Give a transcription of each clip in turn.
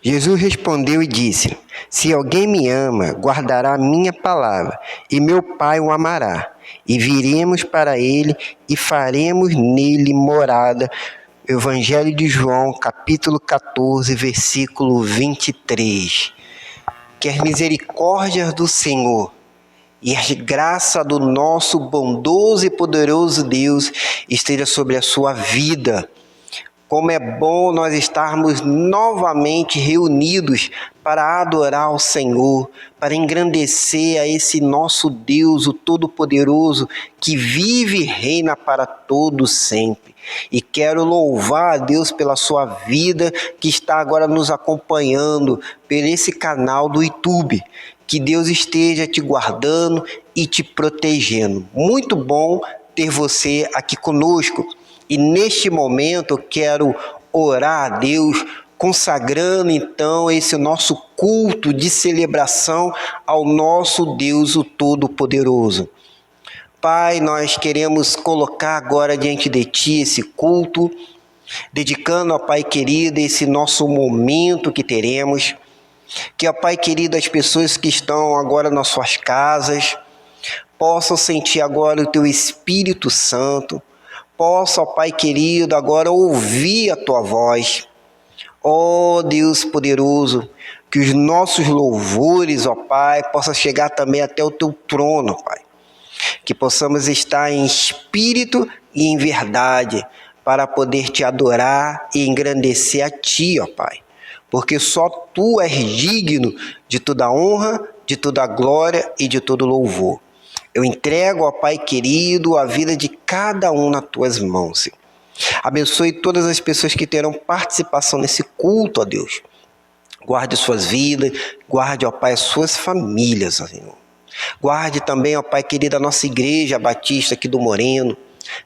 Jesus respondeu e disse: Se alguém me ama, guardará a minha palavra, e meu Pai o amará, e viremos para ele e faremos nele morada. Evangelho de João, capítulo 14, versículo 23. Que as misericórdias do Senhor e a graça do nosso bondoso e poderoso Deus esteja sobre a sua vida. Como é bom nós estarmos novamente reunidos para adorar ao Senhor, para engrandecer a esse nosso Deus, o Todo-Poderoso, que vive e reina para todos sempre. E quero louvar a Deus pela sua vida, que está agora nos acompanhando por esse canal do YouTube. Que Deus esteja te guardando e te protegendo. Muito bom ter você aqui conosco. E neste momento eu quero orar a Deus, consagrando então esse nosso culto de celebração ao nosso Deus, o Todo-Poderoso. Pai, nós queremos colocar agora diante de Ti esse culto, dedicando ao Pai querido esse nosso momento que teremos. Que, ó Pai querido, as pessoas que estão agora nas suas casas possam sentir agora o Teu Espírito Santo, possa, ó Pai querido, agora ouvir a Tua voz. Ó Deus poderoso, que os nossos louvores, ó Pai, possam chegar também até o Teu trono, Pai. Que possamos estar em espírito e em verdade, para poder Te adorar e engrandecer a Ti, ó Pai. Porque só Tu és digno de toda honra, de toda glória e de todo louvor. Eu entrego, ó Pai querido, a vida de cada um nas Tuas mãos, Senhor. Abençoe todas as pessoas que terão participação nesse culto, ó Deus. Guarde suas vidas, guarde, ó Pai, as suas famílias, ó Senhor. Guarde também, ó Pai querido, a nossa igreja batista aqui do Moreno,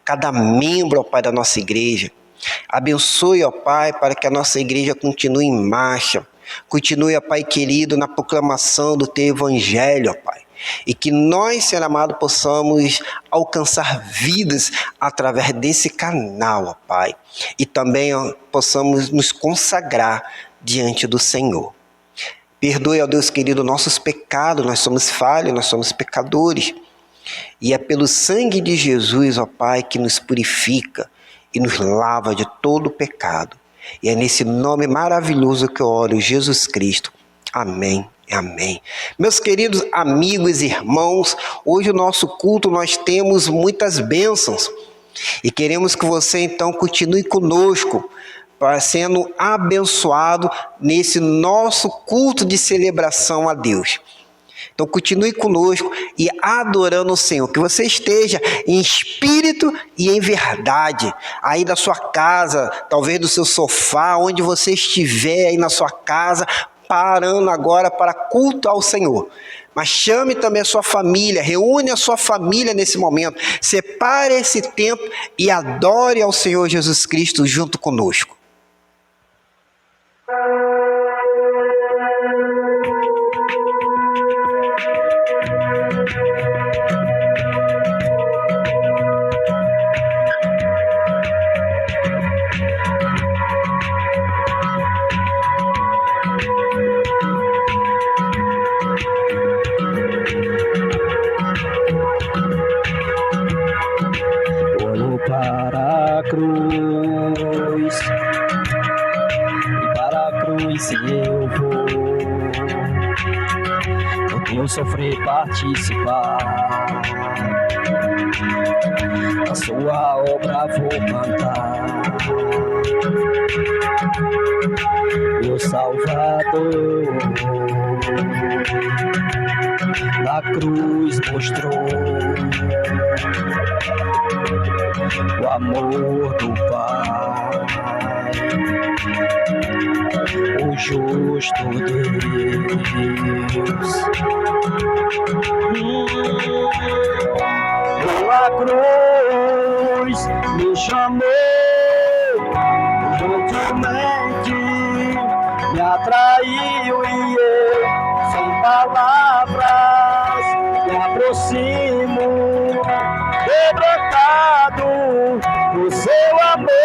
cada membro, ó Pai, da nossa igreja. Abençoe, ó Pai, para que a nossa igreja continue em marcha, continue, ó Pai querido, na proclamação do Teu Evangelho, ó Pai. E que nós, Senhor amado, possamos alcançar vidas através desse canal, ó Pai. E também ó, possamos nos consagrar diante do Senhor. Perdoe, ó Deus querido, nossos pecados, nós somos falhos, nós somos pecadores. E é pelo sangue de Jesus, ó Pai, que nos purifica e nos lava de todo o pecado. E é nesse nome maravilhoso que eu oro, Jesus Cristo. Amém. Amém. Meus queridos amigos e irmãos, hoje o nosso culto nós temos muitas bênçãos e queremos que você então continue conosco, sendo abençoado nesse nosso culto de celebração a Deus. Então continue conosco e adorando o Senhor, que você esteja em espírito e em verdade, aí da sua casa, talvez do seu sofá, onde você estiver aí na sua casa, parando agora para cultuar o Senhor. Mas chame também a sua família, reúne a sua família nesse momento, separe esse tempo e adore ao Senhor Jesus Cristo junto conosco. Eu vou, eu tenho sofrer participar da sua obra, vou cantar. Meu Salvador na cruz mostrou o amor do Pai, o justo Deus. A cruz me chamou gentilmente, me atraiu e eu, sem palavras, me aproximo, quebrantado do seu amor.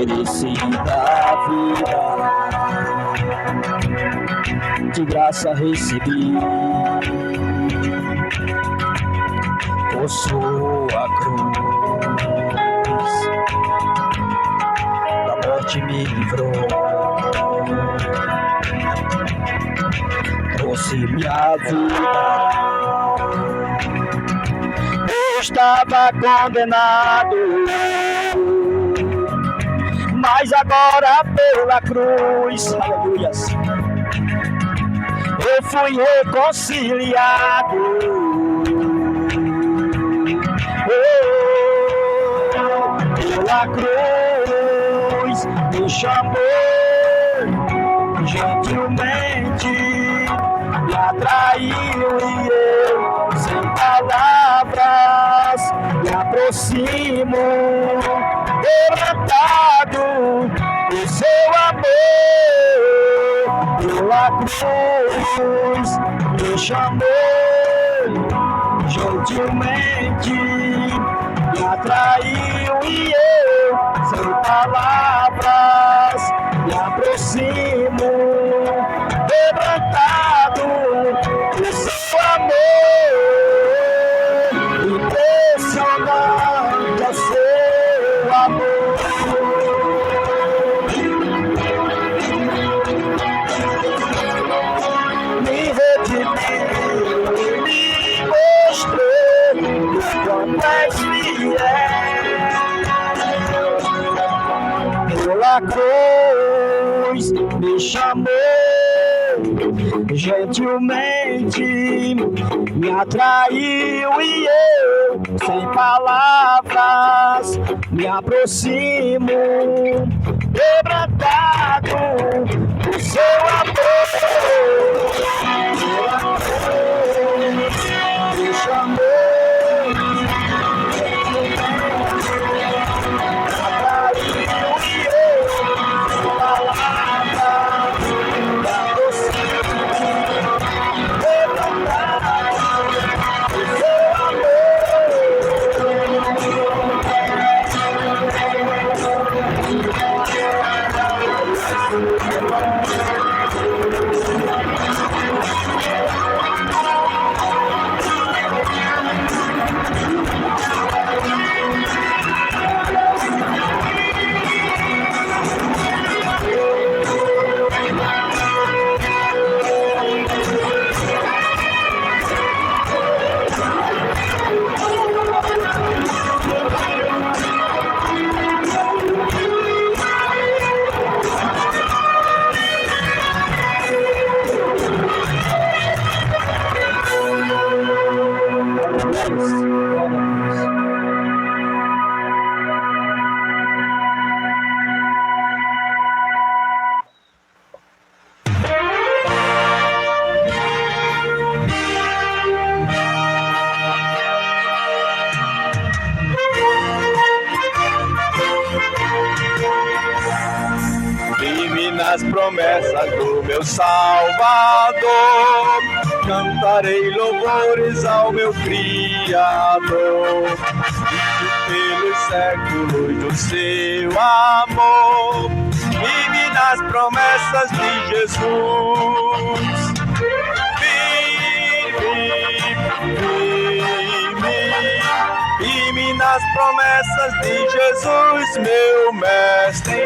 merecida vida, de graça recebi. Por sua cruz, da morte me livrou, trouxe minha vida. Eu estava condenado, mas agora pela cruz, aleluias, eu fui reconciliado. Pela cruz me chamou gentilmente, me atraiu e eu, sem palavras, me aproximo, quebrantado por seu amor. Pela cruz me chamou gentilmente, me atraiu e eu, sem palavras, me aproximo, quebrantado por seu amor. Impressionante é seu amor. Me redimiu, me mostrou quanto és fiel. Pela cruz me chamou gentilmente, me atraiu e eu, sem palavras, me aproximo, quebrantado por seu amor. Pela cruz me chamou, nas promessas do meu Salvador, cantarei louvores ao meu Criador, pelos séculos do seu amor, vive nas promessas de Jesus. Vive nas promessas de Jesus, meu mestre.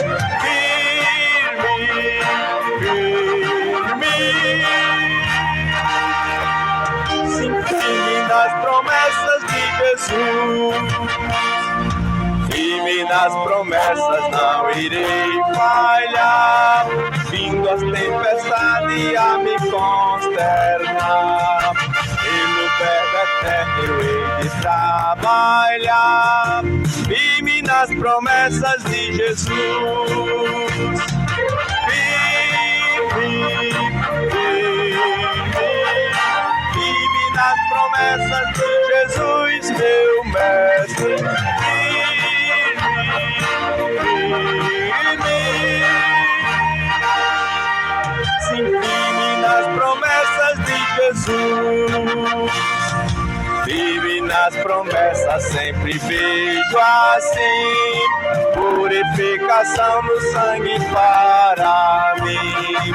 Sim, firme nas promessas de Jesus. Firme nas promessas, não irei falhar. Vindo as tempestades a me consternar, pelo verbo eterno eu hei de trabalhar. Firme nas promessas de Jesus. Vive nas promessas de Jesus, meu mestre. Sim, vive nas promessas de Jesus. Vive nas promessas, sempre vejo assim. purificação no sangue para mim.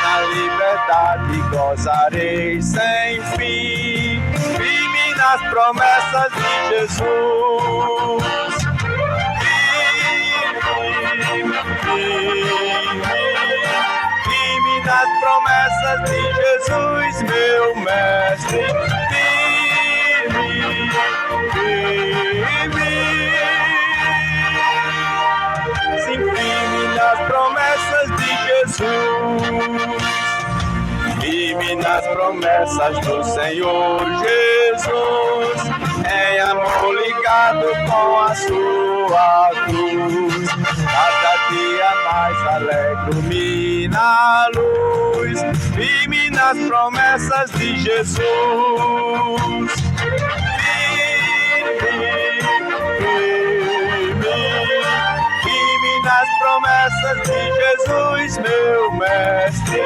Na liberdade gozarei sem fim, firme nas promessas de Jesus. Firme nas promessas de Jesus, meu mestre. Sim, firme nas promessas de Jesus. Firme nas promessas do Senhor Jesus, em amor ligado com a sua cruz. Cada dia mais alegro-me na luz, firme nas promessas de Jesus. Firme nas promessas de Jesus, meu mestre.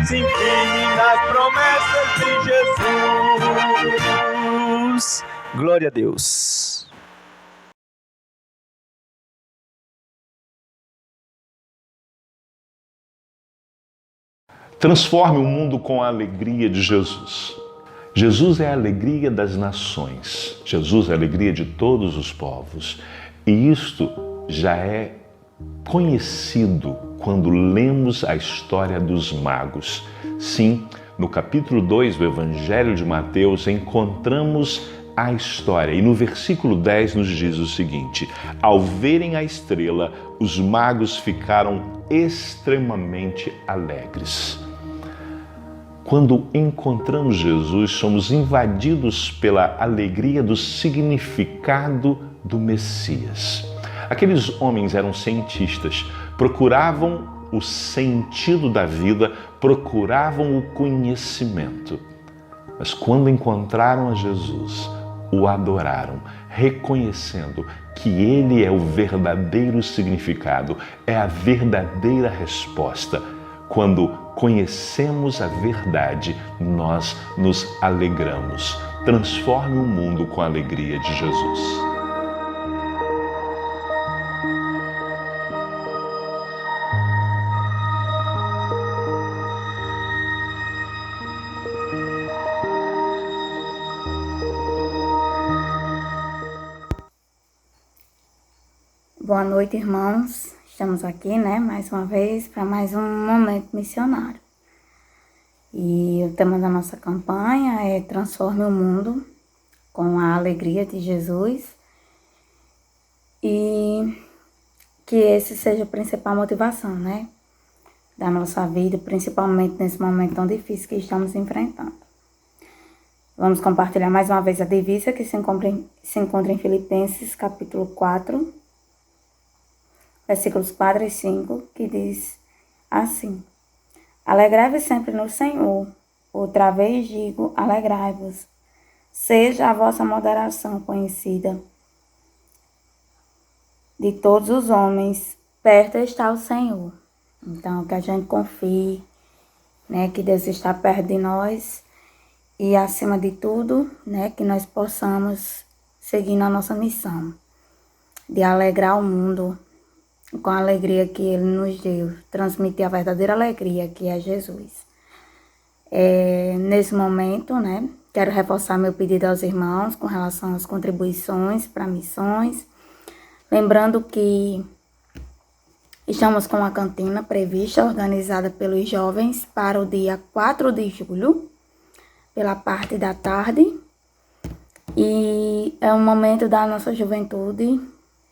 Sim, firme nas promessas de Jesus. Glória a Deus. Transforme o mundo com a alegria de Jesus. Jesus é a alegria das nações. Jesus é a alegria de todos os povos. E isto já é conhecido quando lemos a história dos magos. Sim, no capítulo 2 do Evangelho de Mateus encontramos a história. E no versículo 10 nos diz o seguinte: ao verem a estrela, os magos ficaram extremamente alegres. Quando encontramos Jesus, somos invadidos pela alegria do significado do Messias. Aqueles homens eram cientistas, procuravam o sentido da vida, procuravam o conhecimento. Mas quando encontraram a Jesus, o adoraram, reconhecendo que Ele é o verdadeiro significado, é a verdadeira resposta. Quando conhecemos a verdade, nós nos alegramos. Transforme o mundo com a alegria de Jesus. Boa noite, irmãos. Estamos aqui, mais uma vez, para mais um momento missionário. E o tema da nossa campanha é Transforme o Mundo com a Alegria de Jesus. E que esse seja a principal motivação, da nossa vida, principalmente nesse momento tão difícil que estamos enfrentando. Vamos compartilhar mais uma vez a divisa que se encontra em Filipenses, capítulo 4, versículos 4 e 5, que diz assim: alegrai-vos sempre no Senhor. Outra vez digo, alegrai-vos. Seja a vossa moderação conhecida de todos os homens. Perto está o Senhor. Então, que a gente confie, que Deus está perto de nós. E, acima de tudo, que nós possamos seguir na nossa missão de alegrar o mundo com a alegria que Ele nos deu, transmitir a verdadeira alegria que é Jesus. Nesse momento, quero reforçar meu pedido aos irmãos com relação às contribuições para missões, lembrando que estamos com a cantina prevista, organizada pelos jovens para o dia 4 de julho, pela parte da tarde, e é um momento da nossa juventude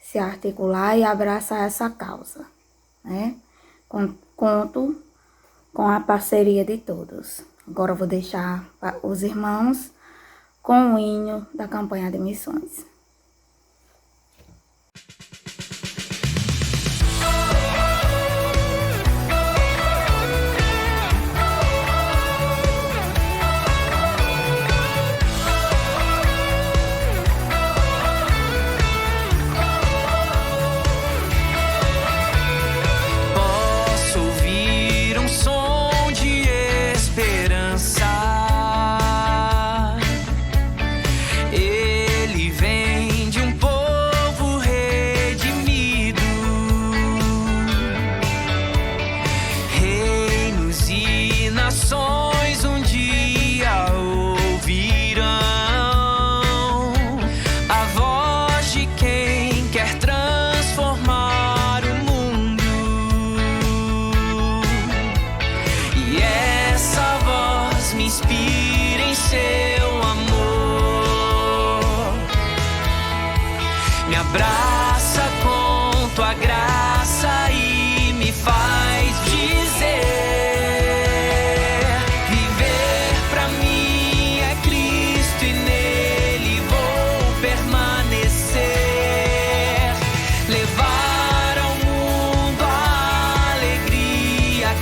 se articular e abraçar essa causa, Conto com a parceria de todos. Agora eu vou deixar os irmãos com o hino da campanha de missões. Som de esperança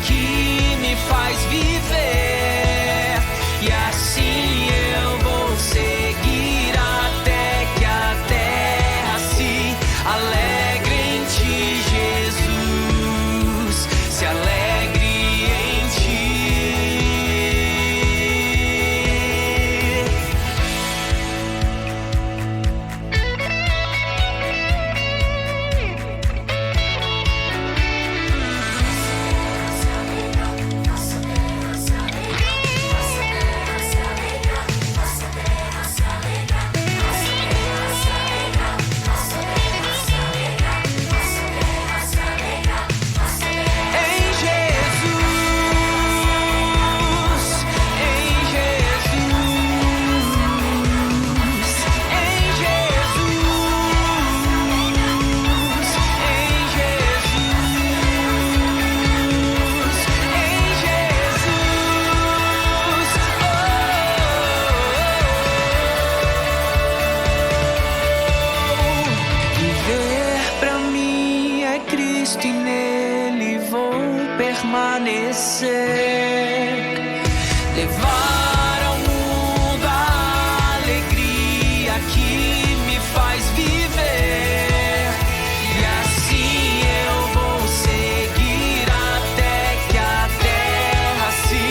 que me faz viver. E assim eu vou seguir até que a terra se alegre em ti, Jesus. Se alegre em ti. Viver pra mim é Cristo e nele vou permanecer. Levar ao mundo a alegria que me faz viver. E assim eu vou seguir até que a terra se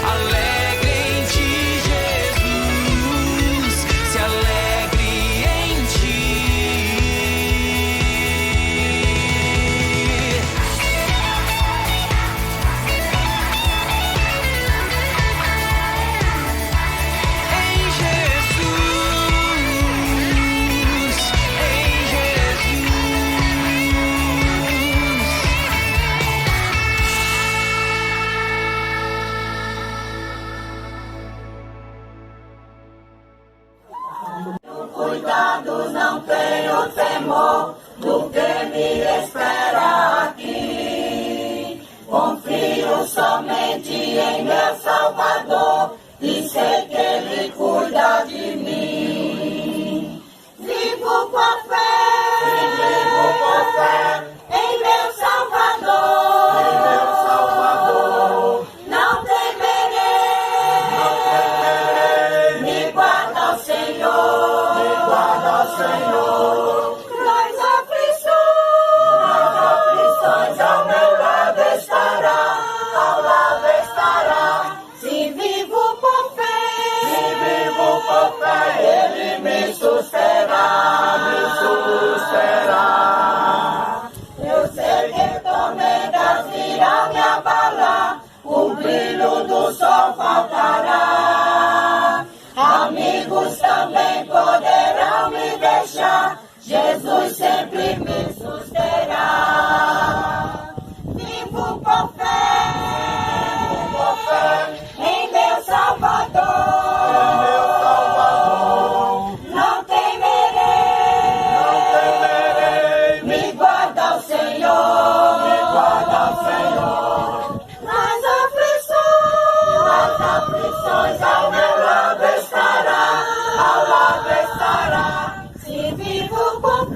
alegre em ti, Jesus. Se alegre em ti. Em Jesus, em Jesus. Cuidado, não tenho temor do que me espera aqui. Confio somente em meu Salvador e sei que Ele cuida de mim. Vivo com fé em meu Salvador. Não temerei, me guarda o Senhor. Nas aflições ao meu lado estará. Se vivo por fé, Ele me susterá. Eu sei que tormentas irão me abalar, o brilho do sol faltará. Amigos também poderão me deixar, Jesus sempre me susterá. Vivo por fé em meu Salvador. Não temerei, me guarda o Senhor. Nas aflições ao meu lado estará. Se vivo por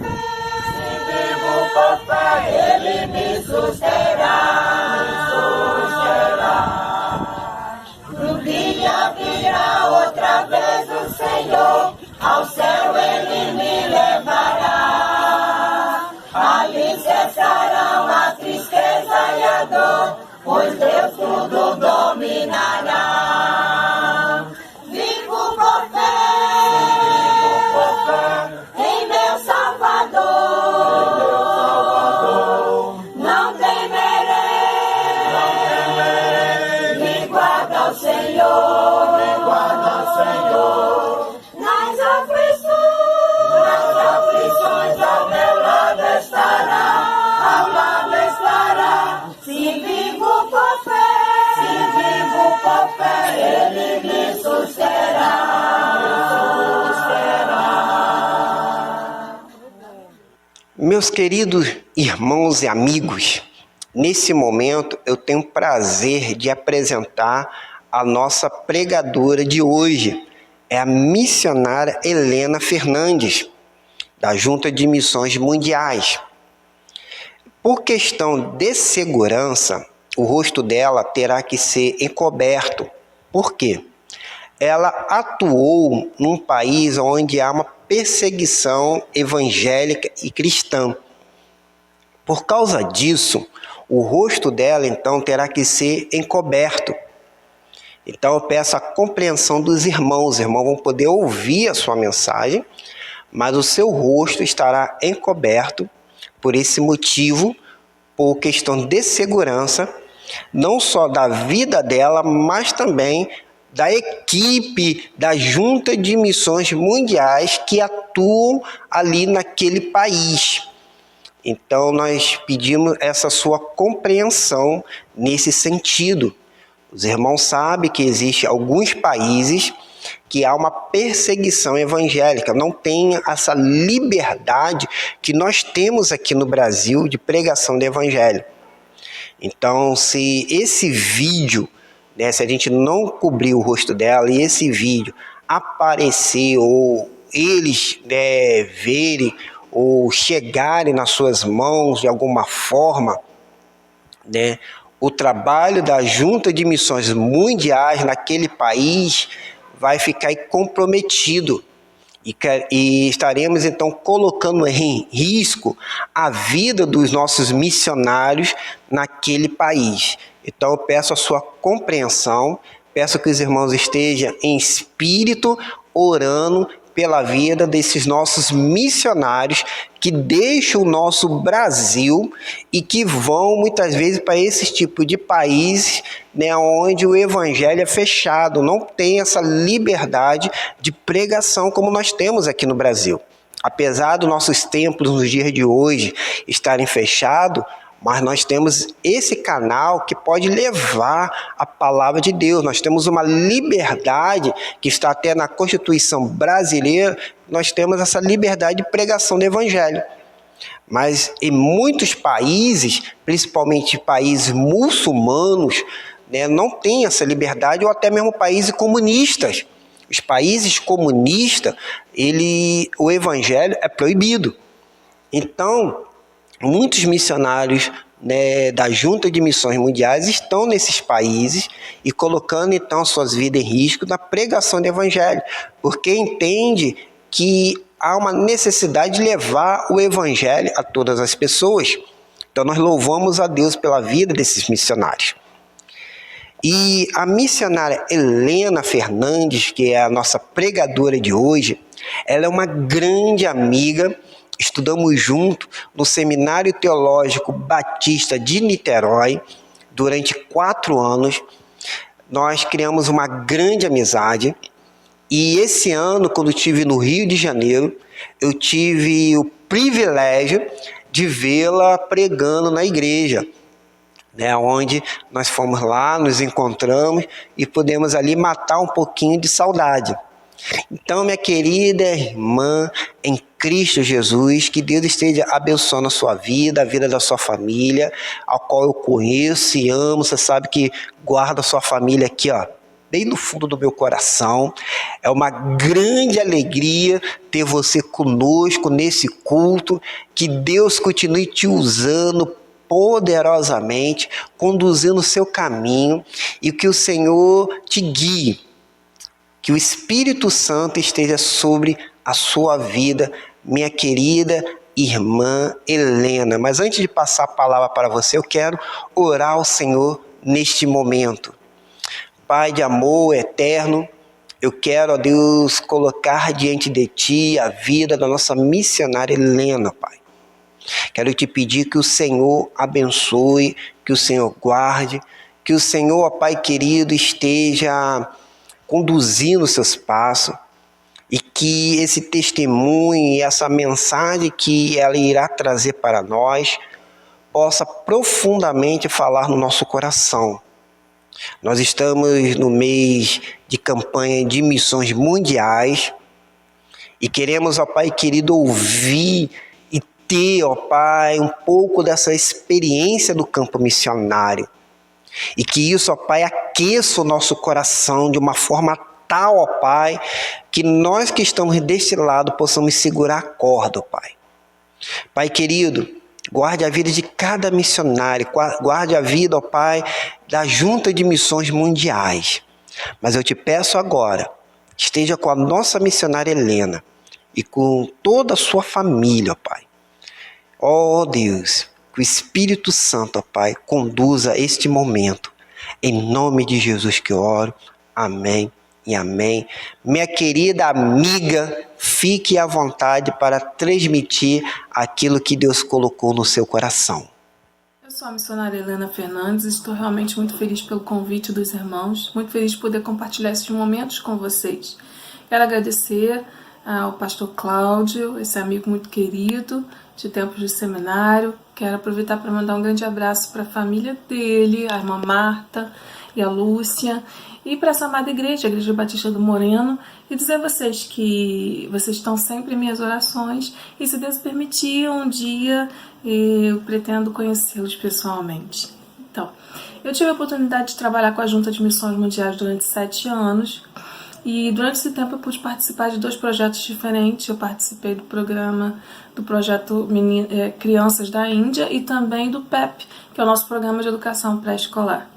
fé, Ele me susterá. No dia virá outra vez o Senhor, ao céu Ele me levará. Ali cessarão a tristeza e a dor, pois Deus tudo dominará. Vivo por fé em meu Salvador. Não temerei, me guarda o Senhor. Nas aflições ao meu lado estará. Se vivo por fé, Ele me susterá. Meus queridos irmãos e amigos, nesse momento eu tenho o prazer de apresentar a nossa pregadora de hoje. É a missionária Helena Fernandes, da Junta de Missões Mundiais. Por questão de segurança, o rosto dela terá que ser encoberto. Por quê? Ela atuou num país onde há uma perseguição evangélica e cristã. Por causa disso, o rosto dela, então, terá que ser encoberto. Então, eu peço a compreensão dos irmãos. Os irmãos vão poder ouvir a sua mensagem, mas o seu rosto estará encoberto por esse motivo, por questão de segurança, não só da vida dela, mas também da equipe da Junta de Missões Mundiais que atuam ali naquele país. Então, nós pedimos essa sua compreensão nesse sentido. Os irmãos sabem que existem alguns países que há uma perseguição evangélica, não tem essa liberdade que nós temos aqui no Brasil de pregação do evangelho. Então, se esse vídeo, se a gente não cobrir o rosto dela e esse vídeo aparecer ou eles verem ou chegarem nas suas mãos de alguma forma, o trabalho da Junta de Missões Mundiais naquele país vai ficar comprometido e estaremos então colocando em risco a vida dos nossos missionários naquele país. Então eu peço a sua compreensão, peço que os irmãos estejam em espírito orando pela vida desses nossos missionários que deixam o nosso Brasil e que vão muitas vezes para esse tipo de países, onde o evangelho é fechado, não tem essa liberdade de pregação como nós temos aqui no Brasil. Apesar dos nossos templos nos dias de hoje estarem fechados, mas nós temos esse canal que pode levar a palavra de Deus. Nós temos uma liberdade que está até na Constituição brasileira, nós temos essa liberdade de pregação do evangelho. Mas em muitos países, principalmente países muçulmanos, não tem essa liberdade, ou até mesmo países comunistas. Os países comunistas, o evangelho é proibido. Então, muitos missionários da Junta de Missões Mundiais estão nesses países e colocando então suas vidas em risco na pregação do evangelho, porque entende que há uma necessidade de levar o evangelho a todas as pessoas. Então nós louvamos a Deus pela vida desses missionários. E a missionária Helena Fernandes, que é a nossa pregadora de hoje, ela é uma grande amiga. Estudamos junto no Seminário Teológico Batista de Niterói durante 4 anos. Nós criamos uma grande amizade e esse ano, quando estive no Rio de Janeiro, eu tive o privilégio de vê-la pregando na igreja, onde nós fomos lá, nos encontramos e pudemos ali matar um pouquinho de saudade. Então, minha querida irmã em Cristo Jesus, que Deus esteja abençoando a sua vida, a vida da sua família, ao qual eu conheço e amo. Você sabe que guarda a sua família aqui, bem no fundo do meu coração. É uma grande alegria ter você conosco nesse culto. Que Deus continue te usando poderosamente, conduzindo o seu caminho e que o Senhor te guie. Que o Espírito Santo esteja sobre a sua vida, minha querida irmã Helena. Mas antes de passar a palavra para você, eu quero orar ao Senhor neste momento. Pai de amor eterno, eu quero, ó Deus, colocar diante de Ti a vida da nossa missionária Helena, Pai. Quero te pedir que o Senhor abençoe, que o Senhor guarde, que o Senhor, ó Pai querido, esteja conduzindo os seus passos e que esse testemunho e essa mensagem que ela irá trazer para nós possa profundamente falar no nosso coração. Nós estamos no mês de campanha de missões mundiais e queremos, ó Pai querido, ouvir e ter, ó Pai, um pouco dessa experiência do campo missionário. E que isso, ó Pai, aqueça o nosso coração de uma forma tal, ó Pai, que nós que estamos deste lado possamos segurar a corda, ó Pai. Pai querido, Guarde a vida de cada missionário, guarde a vida, ó Pai, da Junta de Missões Mundiais. Mas eu te peço agora, esteja com a nossa missionária Helena e com toda a sua família, ó Pai. Ó Deus, que o Espírito Santo, ó Pai, conduza este momento. Em nome de Jesus que eu oro. Amém e amém. Minha querida amiga, fique à vontade para transmitir aquilo que Deus colocou no seu coração. Eu sou a missionária Helena Fernandes e estou realmente muito feliz pelo convite dos irmãos, muito feliz de poder compartilhar esses momentos com vocês. Quero agradecer ao pastor Cláudio, esse amigo muito querido de tempos de seminário. Quero aproveitar para mandar um grande abraço para a família dele, a irmã Marta e a Lúcia, e para essa amada igreja, a Igreja Batista do Moreno, e dizer a vocês que vocês estão sempre em minhas orações, e se Deus permitir, um dia eu pretendo conhecê-los pessoalmente. Então, eu tive a oportunidade de trabalhar com a Junta de Missões Mundiais durante 7 anos, e durante esse tempo eu pude participar de 2 projetos diferentes. Eu participei do projeto Crianças da Índia e também do PEP, que é o nosso Programa de Educação Pré-Escolar.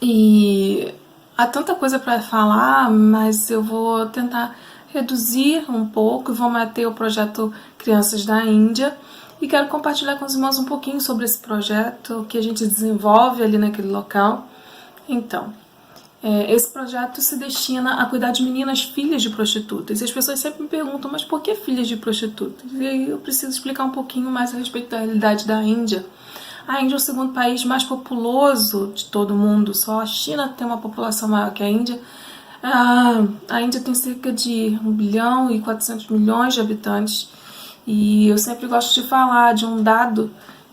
E há tanta coisa para falar, mas eu vou tentar reduzir um pouco e vou manter o projeto Crianças da Índia. E quero compartilhar com os irmãos um pouquinho sobre esse projeto que a gente desenvolve ali naquele local. Então, esse projeto se destina a cuidar de meninas filhas de prostitutas. E as pessoas sempre me perguntam, mas por que filhas de prostitutas? E aí eu preciso explicar um pouquinho mais a respeito da realidade da Índia. A Índia é o segundo país mais populoso de todo o mundo. Só a China tem uma população maior que a Índia. A Índia tem cerca de 1 bilhão e 400 milhões de habitantes. E eu sempre gosto de falar de um dado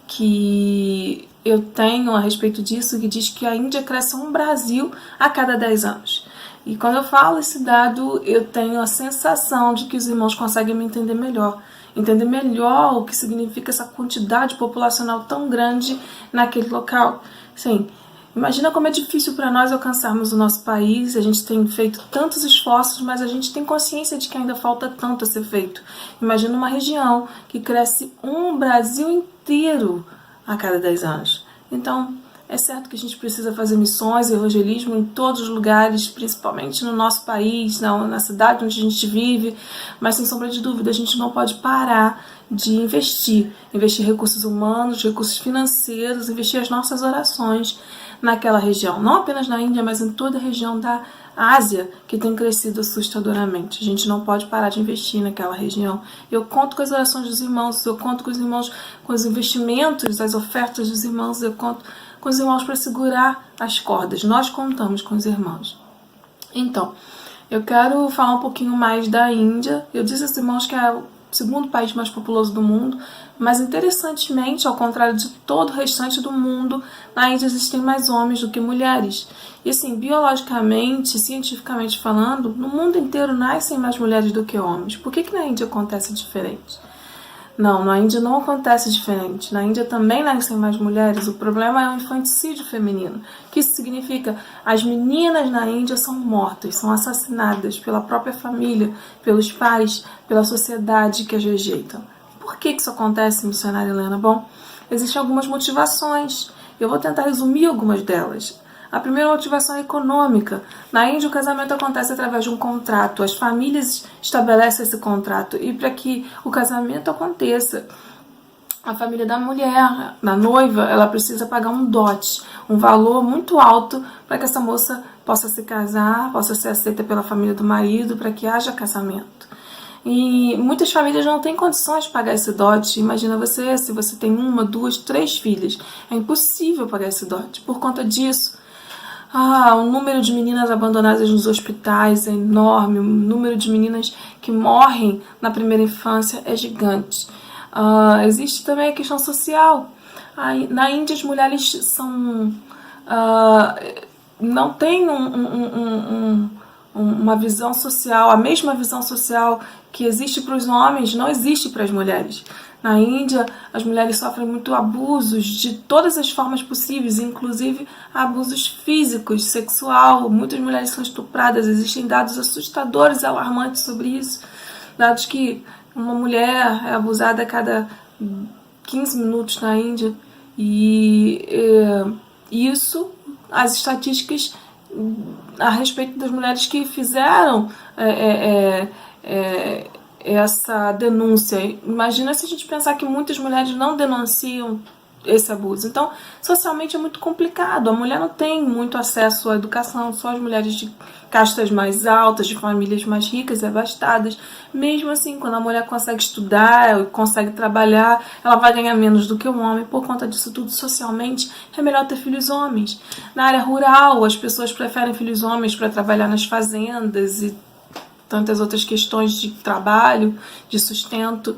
que eu tenho a respeito disso, que diz que a Índia cresce um Brasil a cada 10 anos. E quando eu falo esse dado, eu tenho a sensação de que os irmãos conseguem me entender melhor o que significa essa quantidade populacional tão grande naquele local. Sim, imagina como é difícil para nós alcançarmos o nosso país. A gente tem feito tantos esforços, mas a gente tem consciência de que ainda falta tanto a ser feito. Imagina uma região que cresce um Brasil inteiro a cada 10 anos. Então, é certo que a gente precisa fazer missões e evangelismo em todos os lugares, principalmente no nosso país, na cidade onde a gente vive, mas sem sombra de dúvida a gente não pode parar de investir recursos humanos, recursos financeiros, investir as nossas orações naquela região, não apenas na Índia, mas em toda a região da Ásia, que tem crescido assustadoramente. A gente não pode parar de investir naquela região. Eu conto com as orações dos irmãos, eu conto com os irmãos, com os investimentos, as ofertas dos irmãos, eu conto com os irmãos para segurar as cordas. Nós contamos com os irmãos. Então, eu quero falar um pouquinho mais da Índia. Eu disse aos irmãos que é o segundo país mais populoso do mundo, mas interessantemente, ao contrário de todo o restante do mundo, na Índia existem mais homens do que mulheres. E assim, biologicamente, cientificamente falando, no mundo inteiro nascem mais mulheres do que homens. Por que na Índia acontece diferente? Não, na Índia não acontece diferente. Na Índia também nascem mais mulheres. O problema é o infanticídio feminino. O que isso significa? As meninas na Índia são mortas, são assassinadas pela própria família, pelos pais, pela sociedade que as rejeitam. Por que isso acontece, missionária Helena? Bom, existem algumas motivações. Eu vou tentar resumir algumas delas. A primeira motivação é econômica. Na Índia, o casamento acontece através de um contrato. As famílias estabelecem esse contrato. E para que o casamento aconteça, a família da mulher, da noiva, ela precisa pagar um dote, um valor muito alto para que essa moça possa se casar, possa ser aceita pela família do marido, para que haja casamento. E muitas famílias não têm condições de pagar esse dote. Imagina você, se você tem 1, 2, 3 filhas. É impossível pagar esse dote. Por conta disso, o número de meninas abandonadas nos hospitais é enorme, o número de meninas que morrem na primeira infância é gigante. Existe também a questão social. Na Índia, as mulheres não têm uma visão social, a mesma visão social que existe para os homens, não existe para as mulheres. Na Índia, as mulheres sofrem muito abusos de todas as formas possíveis, inclusive abusos físicos, sexual. Muitas mulheres são estupradas, existem dados assustadores e alarmantes sobre isso. Dados que uma mulher é abusada a cada 15 minutos na Índia. E isso, as estatísticas a respeito das mulheres que fizeram essa denúncia. Imagina se a gente pensar que muitas mulheres não denunciam esse abuso. Então, socialmente é muito complicado. A mulher não tem muito acesso à educação, só as mulheres de castas mais altas, de famílias mais ricas e abastadas. Mesmo assim, quando a mulher consegue estudar, consegue trabalhar, ela vai ganhar menos do que o homem. Por conta disso tudo, socialmente, é melhor ter filhos homens. Na área rural, as pessoas preferem filhos homens para trabalhar nas fazendas e tantas outras questões de trabalho, de sustento.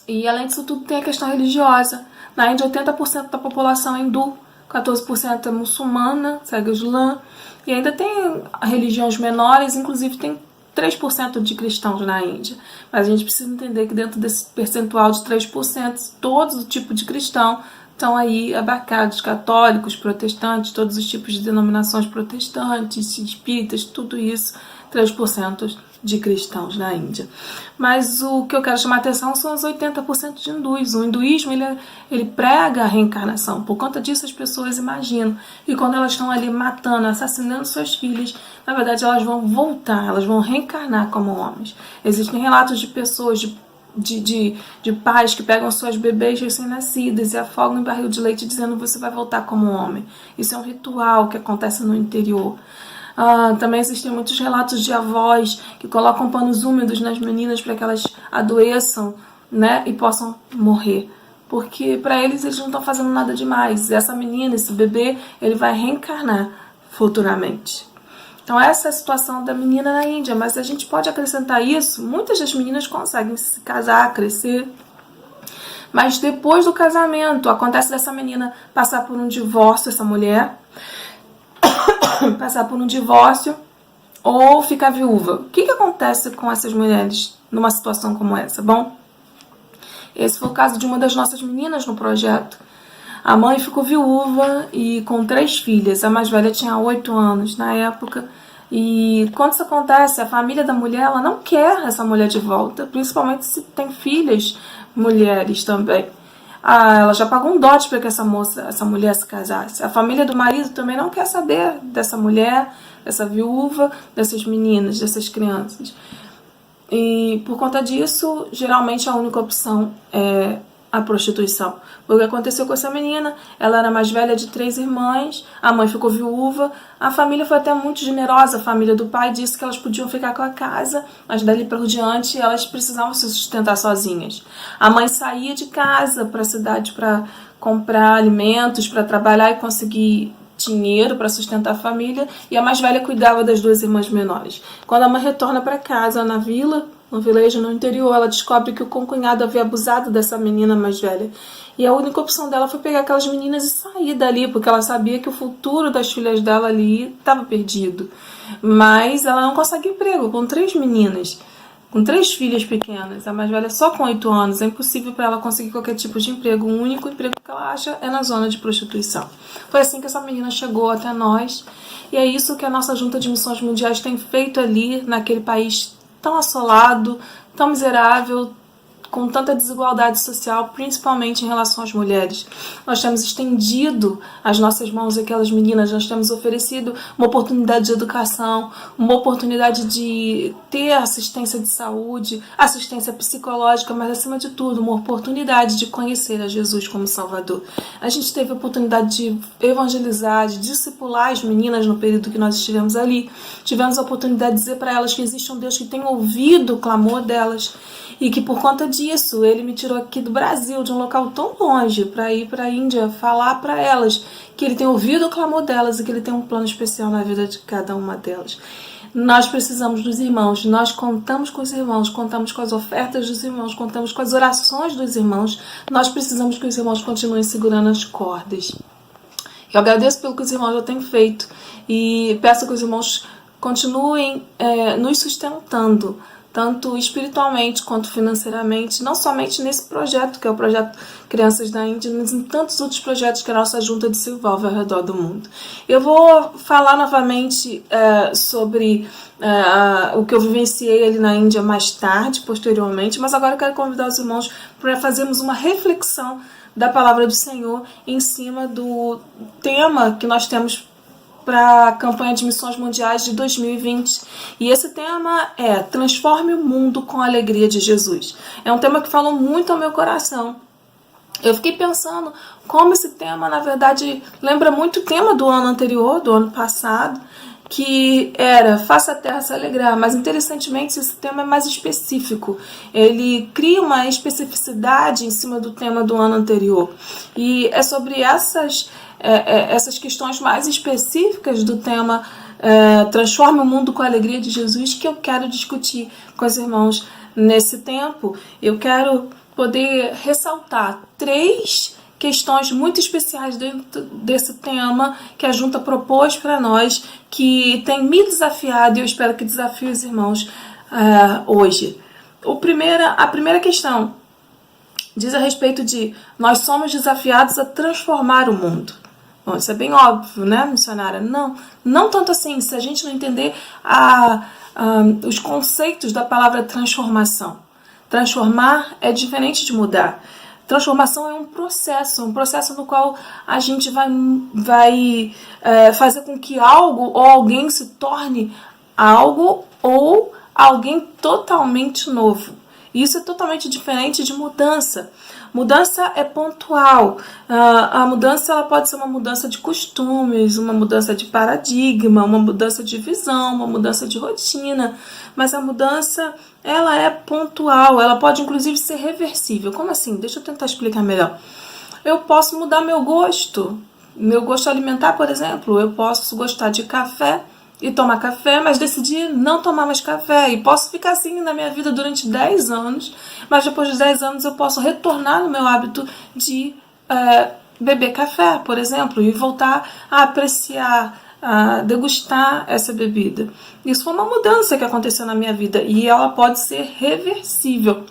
E além disso tudo, tem a questão religiosa. Na Índia, 80% da população é hindu, 14% é muçulmana, segue o Islã, e ainda tem religiões menores, inclusive tem 3% de cristãos na Índia. Mas a gente precisa entender que dentro desse percentual de 3%, todos os tipos de cristão estão aí abarcados, católicos, protestantes, todos os tipos de denominações protestantes, espíritas, tudo isso, 3% de cristãos na Índia. Mas o que eu quero chamar a atenção são os 80% de hindus. O hinduísmo, ele prega a reencarnação. Por conta disso, as pessoas imaginam. E quando elas estão ali matando, assassinando suas filhas, na verdade, elas vão voltar, elas vão reencarnar como homens. Existem relatos de pessoas, de pais que pegam suas bebês recém-nascidas e afogam em barril de leite dizendo você vai voltar como homem. Isso é um ritual que acontece no interior. Também existem muitos relatos de avós que colocam panos úmidos nas meninas para que elas adoeçam, né, e possam morrer. Porque para eles não estão fazendo nada demais. Essa menina, esse bebê, ele vai reencarnar futuramente. Então essa é a situação da menina na Índia. Mas a gente pode acrescentar isso. Muitas das meninas conseguem se casar, crescer. Mas depois do casamento, acontece dessa menina passar por um divórcio, essa mulher passar por um divórcio ou ficar viúva. O que acontece com essas mulheres numa situação como essa? Bom, esse foi o caso de uma das nossas meninas no projeto. A mãe ficou viúva e com 3 filhas. A mais velha tinha 8 anos na época. E quando isso acontece, a família da mulher ela não quer essa mulher de volta, principalmente se tem filhas mulheres também. Ela já pagou um dote para que essa mulher se casasse. A família do marido também não quer saber dessa mulher, dessa viúva, dessas meninas, dessas crianças. E por conta disso, geralmente a única opção é a prostituição. O que aconteceu com essa menina? Ela era mais velha de 3 irmãs, a mãe ficou viúva, a família foi até muito generosa, a família do pai disse que elas podiam ficar com a casa, mas dali por diante elas precisavam se sustentar sozinhas. A mãe saía de casa para a cidade para comprar alimentos, para trabalhar e conseguir dinheiro para sustentar a família, e a mais velha cuidava das 2 irmãs menores. Quando a mãe retorna para casa na vila, no vilarejo, no interior, ela descobre que o concunhado havia abusado dessa menina mais velha. E a única opção dela foi pegar aquelas meninas e sair dali, porque ela sabia que o futuro das filhas dela ali estava perdido. Mas ela não consegue emprego com 3 meninas, com 3 filhas pequenas. A mais velha só com 8 anos. É impossível para ela conseguir qualquer tipo de emprego. O único emprego que ela acha é na zona de prostituição. Foi assim que essa menina chegou até nós. E é isso que a nossa Junta de Missões Mundiais tem feito ali, naquele país tão assolado, tão miserável, com tanta desigualdade social, principalmente em relação às mulheres. Nós temos estendido as nossas mãos àquelas meninas, nós temos oferecido uma oportunidade de educação, uma oportunidade de ter assistência de saúde, assistência psicológica, mas acima de tudo, uma oportunidade de conhecer a Jesus como Salvador. A gente teve a oportunidade de evangelizar, de discipular as meninas no período que nós estivemos ali. Tivemos a oportunidade de dizer para elas que existe um Deus que tem ouvido o clamor delas, e que por conta disso ele me tirou aqui do Brasil, de um local tão longe, para ir para a Índia falar para elas que ele tem ouvido o clamor delas e que ele tem um plano especial na vida de cada uma delas. Nós precisamos dos irmãos, nós contamos com os irmãos, contamos com as ofertas dos irmãos, contamos com as orações dos irmãos. Nós precisamos que os irmãos continuem segurando as cordas. Eu agradeço pelo que os irmãos já têm feito e peço que os irmãos continuem nos sustentando, tanto espiritualmente quanto financeiramente, não somente nesse projeto, que é o projeto Crianças da Índia, mas em tantos outros projetos que a nossa junta desenvolve ao redor do mundo. Eu vou falar novamente sobre o que eu vivenciei ali na Índia mais tarde, posteriormente, mas agora eu quero convidar os irmãos para fazermos uma reflexão da palavra do Senhor em cima do tema que nós temos para a campanha de missões mundiais de 2020. E esse tema é Transforme o Mundo com a Alegria de Jesus. É um tema que falou muito ao meu coração. Eu fiquei pensando como esse tema, na verdade, lembra muito o tema do ano anterior, do ano passado, que era Faça a Terra se alegrar, mas interessantemente esse tema é mais específico. Ele cria uma especificidade em cima do tema do ano anterior. E é sobre essas questões mais específicas do tema Transforme o Mundo com a Alegria de Jesus que eu quero discutir com os irmãos nesse tempo. Eu quero poder ressaltar 3 questões muito especiais dentro desse tema que a junta propôs para nós, que tem me desafiado e eu espero que desafie os irmãos hoje. A primeira questão diz a respeito de nós somos desafiados a transformar o mundo. Bom, isso é bem óbvio, né, missionária? Não tanto assim, se a gente não entender os conceitos da palavra transformação. Transformar é diferente de mudar. Transformação é um processo no qual a gente vai fazer com que algo ou alguém se torne algo ou alguém totalmente novo. Isso é totalmente diferente de mudança. Mudança é pontual. A mudança ela pode ser uma mudança de costumes, uma mudança de paradigma, uma mudança de visão, uma mudança de rotina. Mas a mudança ela é pontual, ela pode inclusive ser reversível. Como assim? Deixa eu tentar explicar melhor. Eu posso mudar meu gosto alimentar, por exemplo. Eu posso gostar de café e tomar café, mas decidir não tomar mais café. E posso ficar assim na minha vida durante 10 anos, mas depois de 10 anos eu posso retornar no meu hábito de beber café, por exemplo, e voltar a apreciar, a degustar essa bebida. Isso foi uma mudança que aconteceu na minha vida e ela pode ser reversível,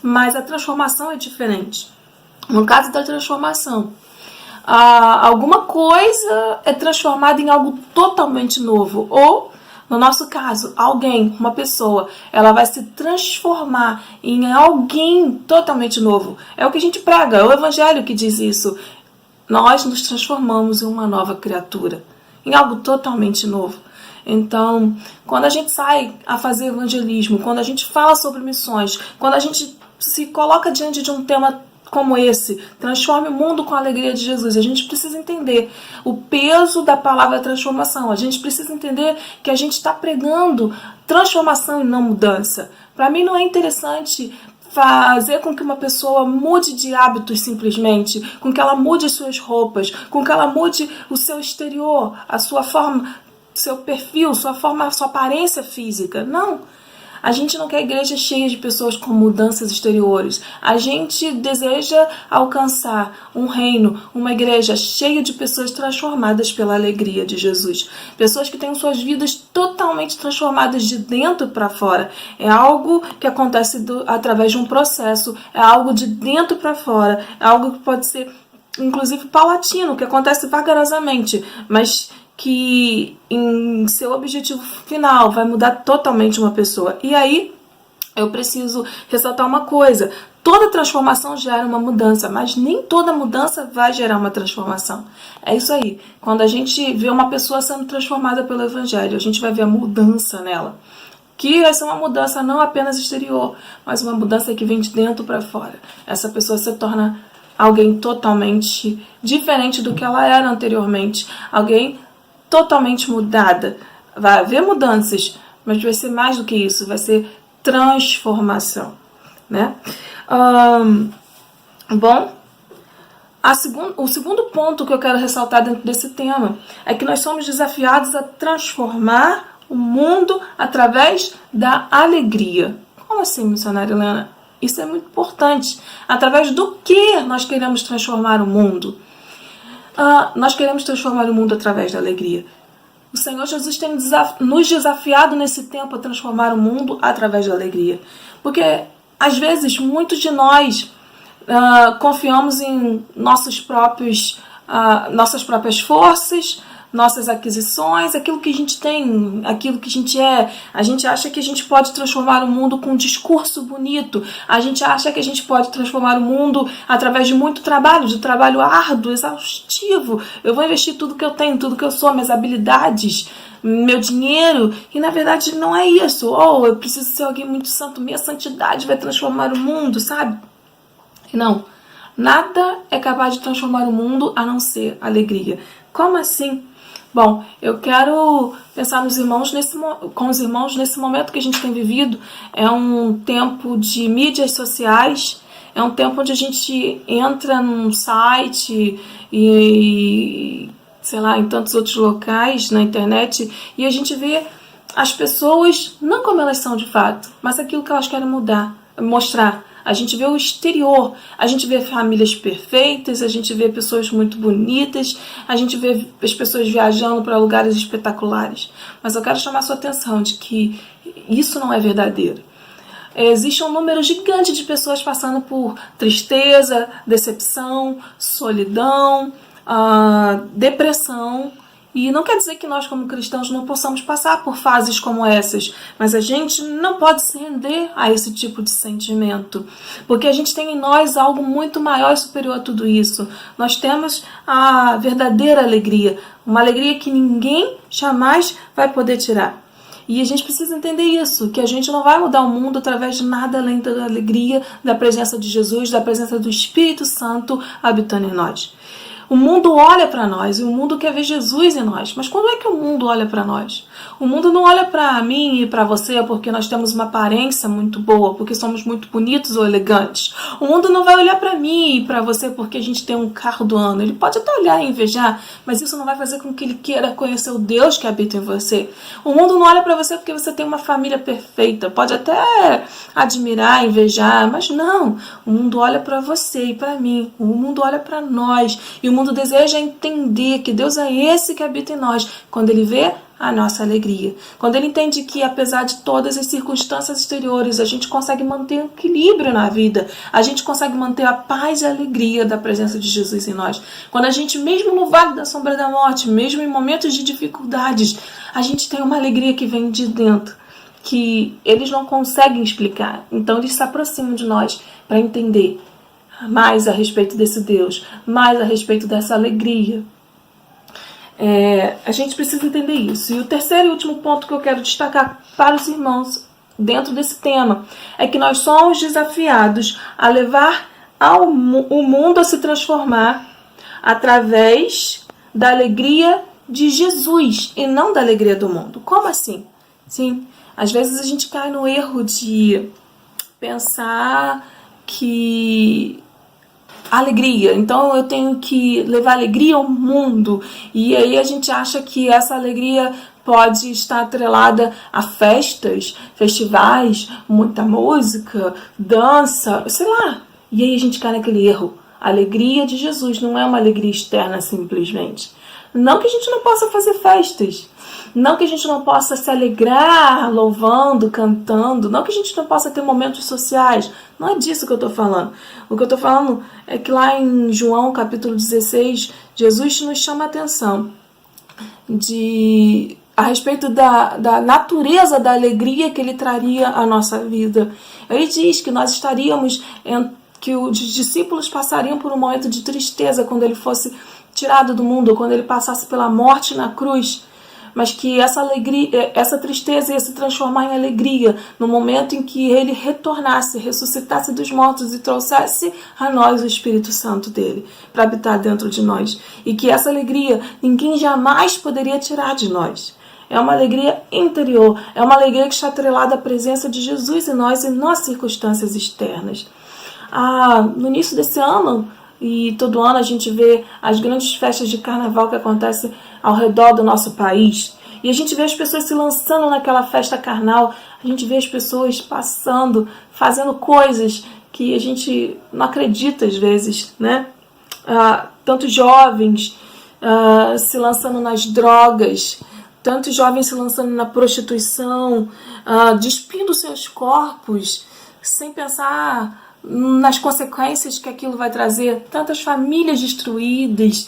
mas a transformação é diferente. No caso da transformação, alguma coisa é transformada em algo totalmente novo, ou, no nosso caso, alguém, uma pessoa, ela vai se transformar em alguém totalmente novo. É o que a gente prega, é o Evangelho que diz isso. Nós nos transformamos em uma nova criatura, em algo totalmente novo. Então, quando a gente sai a fazer evangelismo, quando a gente fala sobre missões, quando a gente se coloca diante de um tema como esse, transforme o mundo com a alegria de Jesus, a gente precisa entender o peso da palavra transformação. A gente precisa entender que a gente está pregando transformação e não mudança. Para mim não é interessante fazer com que uma pessoa mude de hábitos simplesmente, com que ela mude as suas roupas, com que ela mude o seu exterior, a sua forma, seu perfil, sua forma, sua aparência física. Não. A gente não quer igreja cheia de pessoas com mudanças exteriores. A gente deseja alcançar um reino, uma igreja cheia de pessoas transformadas pela alegria de Jesus. Pessoas que têm suas vidas totalmente transformadas de dentro para fora. É algo que acontece através de um processo, é algo de dentro para fora, é algo que pode ser, inclusive, paulatino, que acontece vagarosamente, mas que em seu objetivo final vai mudar totalmente uma pessoa. E aí eu preciso ressaltar uma coisa: toda transformação gera uma mudança, mas nem toda mudança vai gerar uma transformação. É isso aí. Quando a gente vê uma pessoa sendo transformada pelo Evangelho, a gente vai ver a mudança nela, que vai ser uma mudança não apenas exterior, mas uma mudança que vem de dentro para fora. Essa pessoa se torna alguém totalmente diferente do que ela era anteriormente, alguém totalmente mudada. Vai haver mudanças, mas vai ser mais do que isso, vai ser transformação, né? Bom, o segundo ponto que eu quero ressaltar dentro desse tema é que nós somos desafiados a transformar o mundo através da alegria. Como assim, missionária Helena? Isso é muito importante. Através do que nós queremos transformar o mundo? Nós queremos transformar o mundo através da alegria. O Senhor Jesus tem nos desafiado nesse tempo a transformar o mundo através da alegria. Porque, às vezes, muitos de nós confiamos em nossas próprias forças, nossas aquisições, aquilo que a gente tem, aquilo que a gente é. A gente acha que a gente pode transformar o mundo com um discurso bonito. A gente acha que a gente pode transformar o mundo através de muito trabalho, de trabalho árduo, exaustivo. Eu vou investir tudo que eu tenho, tudo que eu sou, minhas habilidades, meu dinheiro. E na verdade não é isso. Oh, eu preciso ser alguém muito santo, minha santidade vai transformar o mundo, sabe? Não. Nada é capaz de transformar o mundo a não ser alegria. Como assim? Bom, eu quero pensar com os irmãos nesse momento que a gente tem vivido. É um tempo de mídias sociais, é um tempo onde a gente entra num site e sei lá, em tantos outros locais na internet, e a gente vê as pessoas não como elas são de fato, mas aquilo que elas querem mostrar. A gente vê o exterior, a gente vê famílias perfeitas, a gente vê pessoas muito bonitas, a gente vê as pessoas viajando para lugares espetaculares. Mas eu quero chamar a sua atenção de que isso não é verdadeiro. Existe um número gigante de pessoas passando por tristeza, decepção, solidão, depressão. E não quer dizer que nós, como cristãos, não possamos passar por fases como essas, mas a gente não pode se render a esse tipo de sentimento, porque a gente tem em nós algo muito maior e superior a tudo isso. Nós temos a verdadeira alegria, uma alegria que ninguém jamais vai poder tirar. E a gente precisa entender isso, que a gente não vai mudar o mundo através de nada além da alegria, da presença de Jesus, da presença do Espírito Santo habitando em nós. O mundo olha para nós e o mundo quer ver Jesus em nós. Mas quando é que o mundo olha para nós? O mundo não olha para mim e para você porque nós temos uma aparência muito boa, porque somos muito bonitos ou elegantes. O mundo não vai olhar para mim e para você porque a gente tem um carro do ano. Ele pode até olhar e invejar, mas isso não vai fazer com que ele queira conhecer o Deus que habita em você. O mundo não olha para você porque você tem uma família perfeita. Pode até admirar, invejar, mas não. O mundo olha para você e para mim. O mundo olha para nós. E o mundo deseja entender que Deus é esse que habita em nós quando ele vê a nossa alegria. Quando ele entende que, apesar de todas as circunstâncias exteriores, a gente consegue manter um equilíbrio na vida, a gente consegue manter a paz e a alegria da presença de Jesus em nós. Quando a gente, mesmo no vale da sombra da morte, mesmo em momentos de dificuldades, a gente tem uma alegria que vem de dentro, que eles não conseguem explicar. Então eles se aproximam de nós para entender mais a respeito desse Deus, mais a respeito dessa alegria. A gente precisa entender isso. E o terceiro e último ponto que eu quero destacar para os irmãos dentro desse tema é que nós somos desafiados a levar o mundo a se transformar através da alegria de Jesus e não da alegria do mundo. Como assim? Sim, às vezes a gente cai no erro de pensar que alegria, então eu tenho que levar alegria ao mundo, e aí a gente acha que essa alegria pode estar atrelada a festas, festivais, muita música, dança, sei lá, e aí a gente cai naquele erro. A alegria de Jesus não é uma alegria externa simplesmente. Não que a gente não possa fazer festas, não que a gente não possa se alegrar louvando, cantando, não que a gente não possa ter momentos sociais. Não é disso que eu estou falando. O que eu estou falando é que lá em João capítulo 16, Jesus nos chama a atenção a respeito da natureza da alegria que ele traria à nossa vida. Ele diz que nós estaríamos, que os discípulos passariam por um momento de tristeza quando ele fosse tirado do mundo, quando ele passasse pela morte na cruz, mas que essa alegria, essa tristeza ia se transformar em alegria no momento em que ele retornasse, ressuscitasse dos mortos e trouxesse a nós o Espírito Santo dele para habitar dentro de nós, e que essa alegria ninguém jamais poderia tirar de nós. É uma alegria interior, é uma alegria que está atrelada à presença de Jesus em nós e não às circunstâncias externas. No início desse ano, e todo ano a gente vê as grandes festas de carnaval que acontecem ao redor do nosso país. E a gente vê as pessoas se lançando naquela festa carnal. A gente vê as pessoas passando, fazendo coisas que a gente não acredita às vezes, né? Tantos jovens se lançando nas drogas, tantos jovens se lançando na prostituição, despindo seus corpos, sem pensar nas consequências que aquilo vai trazer, tantas famílias destruídas,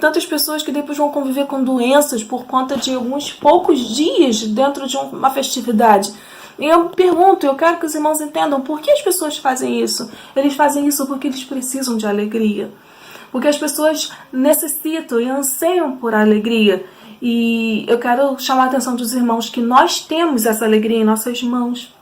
tantas pessoas que depois vão conviver com doenças por conta de alguns poucos dias dentro de uma festividade. E eu pergunto, eu quero que os irmãos entendam, por que as pessoas fazem isso? Eles fazem isso porque eles precisam de alegria. Porque as pessoas necessitam e anseiam por alegria. E eu quero chamar a atenção dos irmãos que nós temos essa alegria em nossas mãos.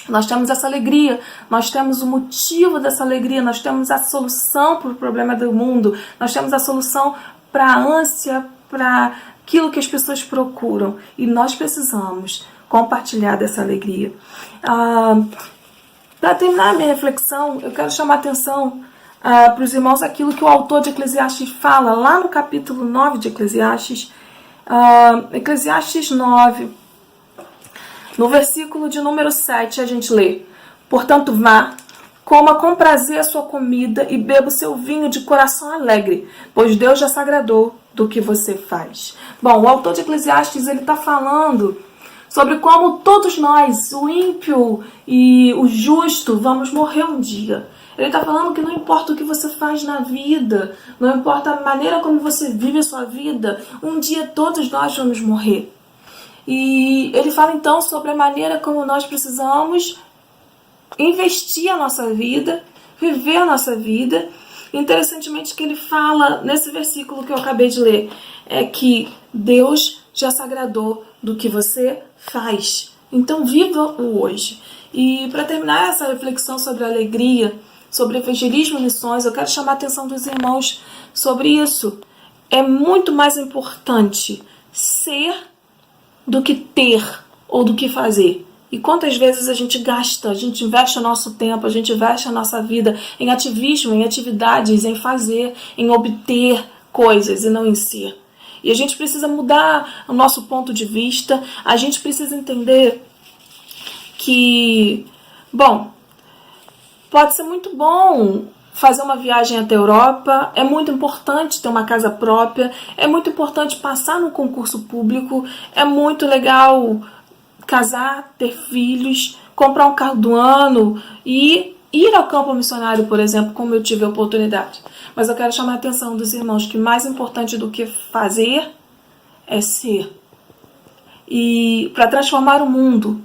Nós temos essa alegria, nós temos o motivo dessa alegria, nós temos a solução para o problema do mundo, nós temos a solução para a ânsia, para aquilo que as pessoas procuram. E nós precisamos compartilhar dessa alegria. Para terminar a minha reflexão, eu quero chamar a atenção para os irmãos aquilo que o autor de Eclesiastes fala, lá no capítulo 9 de Eclesiastes, Eclesiastes 9, no versículo de número 7, a gente lê: portanto, vá, coma com prazer a sua comida e beba o seu vinho de coração alegre, pois Deus já se agradou do que você faz. Bom, o autor de Eclesiastes, ele está falando sobre como todos nós, o ímpio e o justo, vamos morrer um dia. Ele está falando que não importa o que você faz na vida, não importa a maneira como você vive a sua vida, um dia todos nós vamos morrer. E ele fala então sobre a maneira como nós precisamos investir a nossa vida, viver a nossa vida. Interessantemente que ele fala nesse versículo que eu acabei de ler, é que Deus já se agradou do que você faz. Então viva o hoje. E para terminar essa reflexão sobre a alegria, sobre evangelismo e missões, eu quero chamar a atenção dos irmãos sobre isso. É muito mais importante ser do que ter ou do que fazer. E quantas vezes a gente gasta, a gente investe o nosso tempo, a gente investe a nossa vida em ativismo, em atividades, em fazer, em obter coisas e não em ser. E a gente precisa mudar o nosso ponto de vista, a gente precisa entender que, bom, pode ser muito bom fazer uma viagem até a Europa, é muito importante ter uma casa própria, é muito importante passar no concurso público, é muito legal casar, ter filhos, comprar um carro do ano e ir ao campo missionário, por exemplo, como eu tive a oportunidade. Mas eu quero chamar a atenção dos irmãos que mais importante do que fazer é ser. E para transformar o mundo,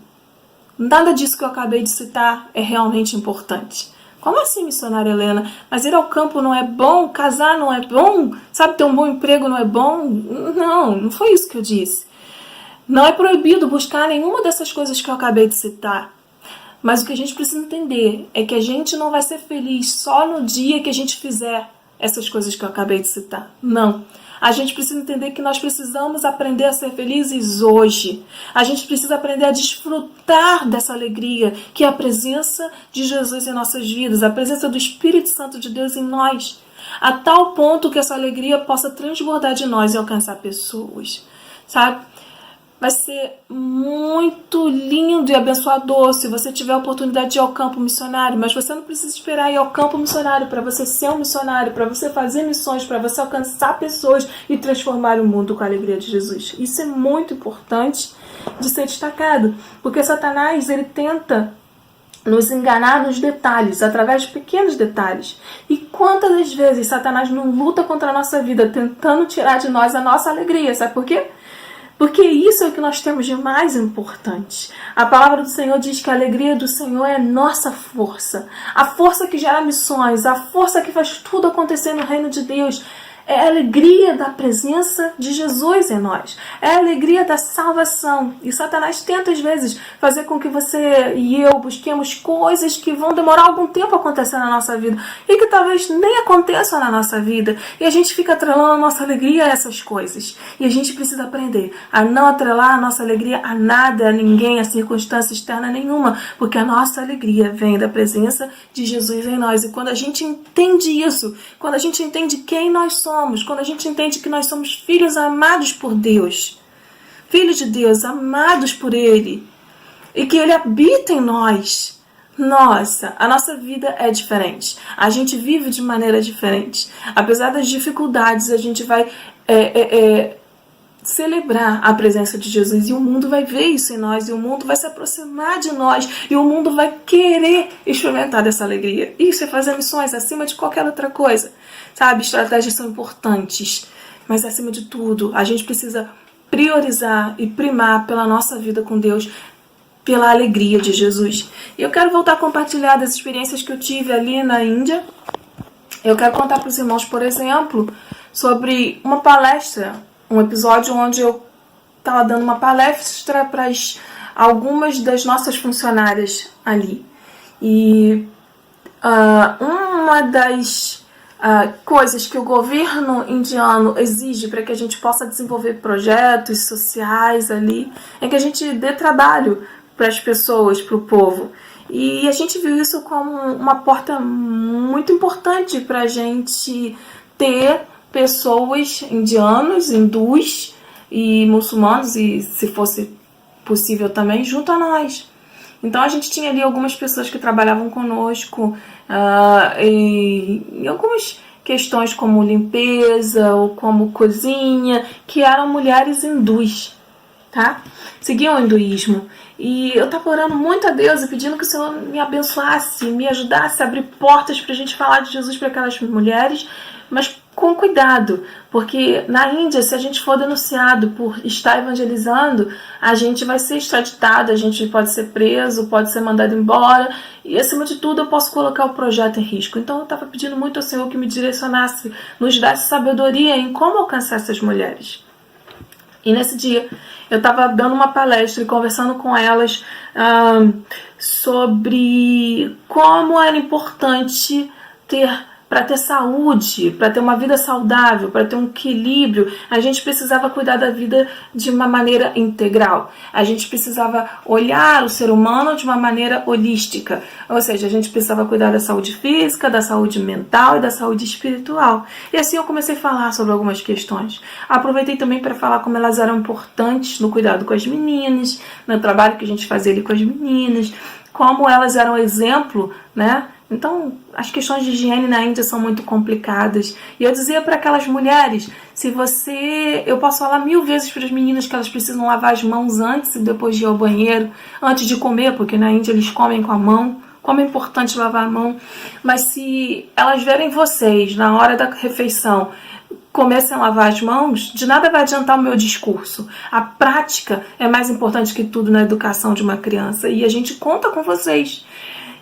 nada disso que eu acabei de citar é realmente importante. Como assim, missionária Helena? Mas ir ao campo não é bom? Casar não é bom? Sabe, ter um bom emprego não é bom? Não foi isso que eu disse. Não é proibido buscar nenhuma dessas coisas que eu acabei de citar. Mas o que a gente precisa entender é que a gente não vai ser feliz só no dia que a gente fizer essas coisas que eu acabei de citar. Não. A gente precisa entender que nós precisamos aprender a ser felizes hoje. A gente precisa aprender a desfrutar dessa alegria, que é a presença de Jesus em nossas vidas, a presença do Espírito Santo de Deus em nós, a tal ponto que essa alegria possa transbordar de nós e alcançar pessoas, sabe? Vai ser muito lindo e abençoador se você tiver a oportunidade de ir ao campo missionário, mas você não precisa esperar ir ao campo missionário para você ser um missionário, para você fazer missões, para você alcançar pessoas e transformar o mundo com a alegria de Jesus. Isso é muito importante de ser destacado, porque Satanás, ele tenta nos enganar nos detalhes, através de pequenos detalhes. E quantas das vezes Satanás não luta contra a nossa vida, tentando tirar de nós a nossa alegria, sabe por quê? Porque isso é o que nós temos de mais importante. A palavra do Senhor diz que a alegria do Senhor é nossa força. A força que gera missões, a força que faz tudo acontecer no reino de Deus. É a alegria da presença de Jesus em nós. É a alegria da salvação. E Satanás tenta, às vezes, fazer com que você e eu busquemos coisas que vão demorar algum tempo a acontecer na nossa vida. E que talvez nem aconteçam na nossa vida. E a gente fica atrelando a nossa alegria a essas coisas. E a gente precisa aprender a não atrelar a nossa alegria a nada, a ninguém, a circunstância externa nenhuma. Porque a nossa alegria vem da presença de Jesus em nós. E quando a gente entende isso, quando a gente entende quem nós somos, quando a gente entende que nós somos filhos amados por Deus, filhos de Deus, amados por Ele, e que Ele habita em nós, nossa, a nossa vida é diferente. A gente vive de maneira diferente. Apesar das dificuldades, a gente vai celebrar a presença de Jesus, e o mundo vai ver isso em nós, e o mundo vai se aproximar de nós, e o mundo vai querer experimentar dessa alegria. Isso é fazer missões acima de qualquer outra coisa, sabe? Estratégias são importantes, mas acima de tudo, a gente precisa priorizar e primar pela nossa vida com Deus, pela alegria de Jesus. E eu quero voltar a compartilhar das experiências que eu tive ali na Índia. Eu quero contar para os irmãos, por exemplo, sobre uma palestra, um episódio onde eu estava dando uma palestra para algumas das nossas funcionárias ali. E uma das coisas que o governo indiano exige para que a gente possa desenvolver projetos sociais ali é que a gente dê trabalho para as pessoas, para o povo. E a gente viu isso como uma porta muito importante para a gente ter pessoas indianos, hindus e muçulmanos, e se fosse possível também, junto a nós. Então a gente tinha ali algumas pessoas que trabalhavam conosco em algumas questões como limpeza ou como cozinha, que eram mulheres hindus, tá? Seguiam o hinduísmo. E eu estava orando muito a Deus e pedindo que o Senhor me abençoasse, me ajudasse a abrir portas para a gente falar de Jesus para aquelas mulheres, mas com cuidado, porque na Índia, se a gente for denunciado por estar evangelizando, a gente vai ser extraditado, a gente pode ser preso, pode ser mandado embora, e acima de tudo eu posso colocar o projeto em risco. Então eu estava pedindo muito ao Senhor que me direcionasse, nos desse sabedoria em como alcançar essas mulheres. E nesse dia eu estava dando uma palestra e conversando com elas sobre como era importante para ter saúde, para ter uma vida saudável, para ter um equilíbrio, a gente precisava cuidar da vida de uma maneira integral. A gente precisava olhar o ser humano de uma maneira holística. Ou seja, a gente precisava cuidar da saúde física, da saúde mental e da saúde espiritual. E assim eu comecei a falar sobre algumas questões. Aproveitei também para falar como elas eram importantes no cuidado com as meninas, no trabalho que a gente fazia ali com as meninas, como elas eram exemplo, né? Então, as questões de higiene na Índia são muito complicadas. E eu dizia para aquelas mulheres, eu posso falar 1000 vezes para as meninas que elas precisam lavar as mãos antes e depois de ir ao banheiro, antes de comer, porque na Índia eles comem com a mão, como é importante lavar a mão. Mas se elas verem vocês, na hora da refeição, comecem a lavar as mãos, de nada vai adiantar o meu discurso. A prática é mais importante que tudo na educação de uma criança. E a gente conta com vocês.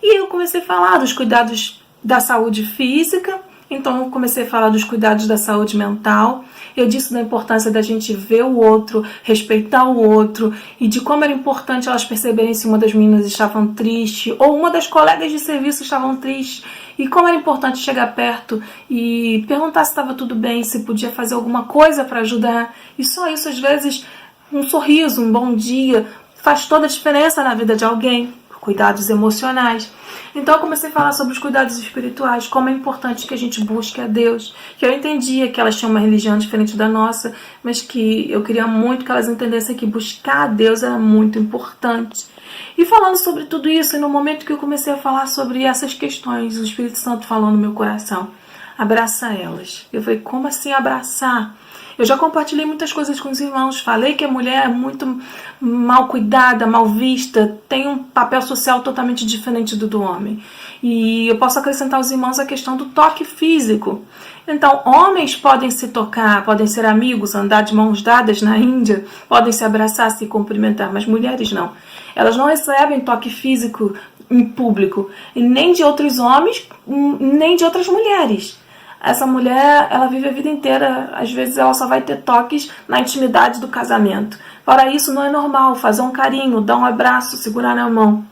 E eu comecei a falar dos cuidados da saúde física, então eu comecei a falar dos cuidados da saúde mental. Eu disse da importância da gente ver o outro, respeitar o outro, e de como era importante elas perceberem se uma das meninas estava triste, ou uma das colegas de serviço estavam tristes, e como era importante chegar perto e perguntar se estava tudo bem, se podia fazer alguma coisa para ajudar. E só isso, às vezes, um sorriso, um bom dia, faz toda a diferença na vida de alguém. Cuidados emocionais. Então eu comecei a falar sobre os cuidados espirituais, como é importante que a gente busque a Deus, que eu entendia que elas tinham uma religião diferente da nossa, mas que eu queria muito que elas entendessem que buscar a Deus era muito importante. E falando sobre tudo isso, e no momento que eu comecei a falar sobre essas questões, o Espírito Santo falou no meu coração, abraça elas. Eu falei, como assim abraçar? Eu já compartilhei muitas coisas com os irmãos, falei que a mulher é muito mal cuidada, mal vista, tem um papel social totalmente diferente do homem. E eu posso acrescentar aos irmãos a questão do toque físico. Então, homens podem se tocar, podem ser amigos, andar de mãos dadas na Índia, podem se abraçar, se cumprimentar, mas mulheres não. Elas não recebem toque físico em público, nem de outros homens, nem de outras mulheres. Essa mulher, ela vive a vida inteira, às vezes ela só vai ter toques na intimidade do casamento. Fora isso, não é normal fazer um carinho, dar um abraço, segurar na mão.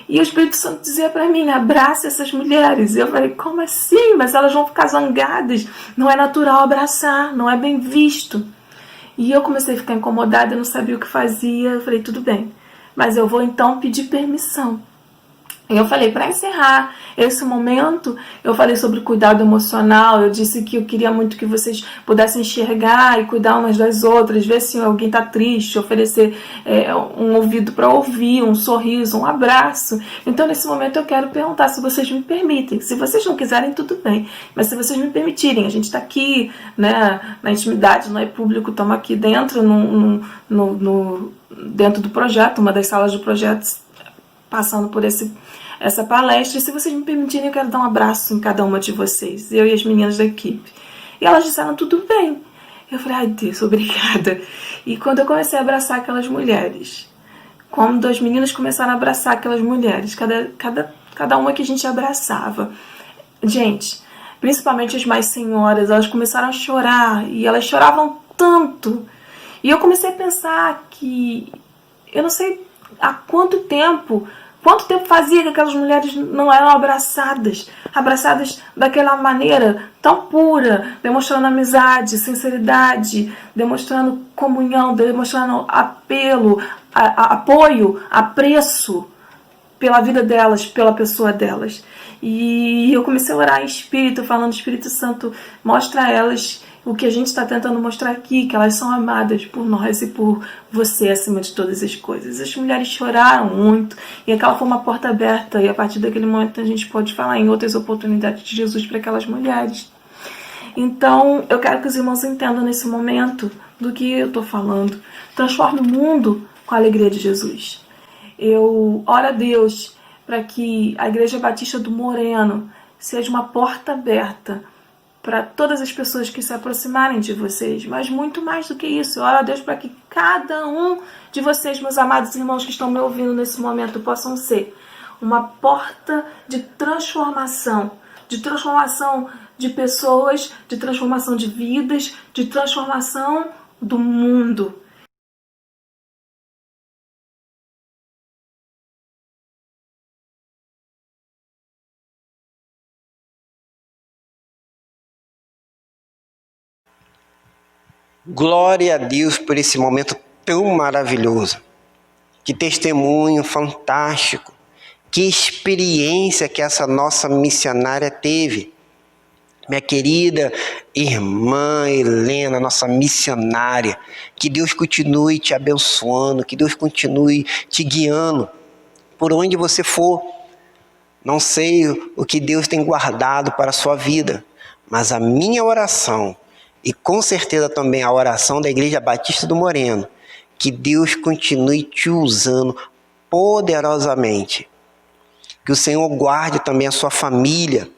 E o Espírito Santo dizia para mim, abrace essas mulheres. E eu falei, como assim? Mas elas vão ficar zangadas. Não é natural abraçar, não é bem visto. E eu comecei a ficar incomodada, eu não sabia o que fazia. Eu falei, tudo bem, mas eu vou então pedir permissão. Eu falei, para encerrar esse momento, eu falei sobre cuidado emocional, eu disse que eu queria muito que vocês pudessem enxergar e cuidar umas das outras, ver se alguém está triste, oferecer um ouvido para ouvir, um sorriso, um abraço. Então, nesse momento, eu quero perguntar se vocês me permitem. Se vocês não quiserem, tudo bem, mas se vocês me permitirem, a gente está aqui, né, na intimidade, não é público, estamos aqui dentro, dentro do projeto, uma das salas do projeto, passando por essa palestra, e se vocês me permitirem, eu quero dar um abraço em cada uma de vocês, eu e as meninas da equipe. E elas disseram, tudo bem. Eu falei, ai Deus, obrigada. E quando eu comecei a abraçar aquelas mulheres, quando as meninas começaram a abraçar aquelas mulheres, cada uma que a gente abraçava, gente, principalmente as mais senhoras, elas começaram a chorar, e elas choravam tanto. E eu comecei a pensar que, eu não sei há quanto tempo fazia que aquelas mulheres não eram abraçadas daquela maneira tão pura, demonstrando amizade, sinceridade, demonstrando comunhão, demonstrando apelo, apoio, apreço pela vida delas, pela pessoa delas. E eu comecei a orar em espírito, falando, Espírito Santo, mostra a elas o que a gente está tentando mostrar aqui, que elas são amadas por nós e por você acima de todas as coisas. As mulheres choraram muito, e aquela foi uma porta aberta, e a partir daquele momento a gente pode falar em outras oportunidades de Jesus para aquelas mulheres. Então, eu quero que os irmãos entendam nesse momento do que eu estou falando. Transforme o mundo com a alegria de Jesus. Eu oro a Deus para que a Igreja Batista do Moreno seja uma porta aberta para todas as pessoas que se aproximarem de vocês, mas muito mais do que isso, eu oro a Deus para que cada um de vocês, meus amados irmãos que estão me ouvindo nesse momento, possam ser uma porta de transformação de pessoas, de transformação de vidas, de transformação do mundo. Glória a Deus por esse momento tão maravilhoso. Que testemunho fantástico. Que experiência que essa nossa missionária teve. Minha querida irmã Helena, nossa missionária. Que Deus continue te abençoando. Que Deus continue te guiando por onde você for. Não sei o que Deus tem guardado para a sua vida, mas a minha oração, e com certeza também a oração da Igreja Batista do Moreno, que Deus continue te usando poderosamente. Que o Senhor guarde também a sua família,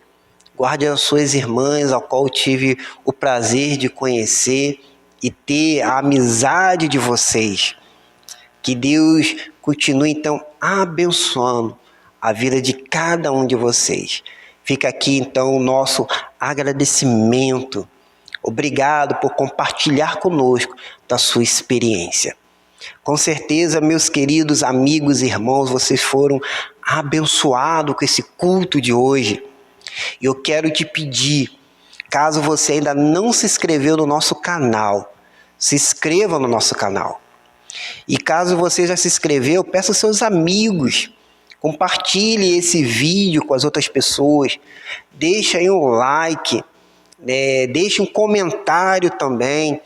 guarde as suas irmãs, ao qual eu tive o prazer de conhecer e ter a amizade de vocês. Que Deus continue então abençoando a vida de cada um de vocês. Fica aqui então o nosso agradecimento. Obrigado por compartilhar conosco da sua experiência. Com certeza, meus queridos amigos e irmãos, vocês foram abençoados com esse culto de hoje. E eu quero te pedir, caso você ainda não se inscreveu no nosso canal, se inscreva no nosso canal. E caso você já se inscreveu, peça aos seus amigos, compartilhe esse vídeo com as outras pessoas, deixa aí um like, deixe um comentário também.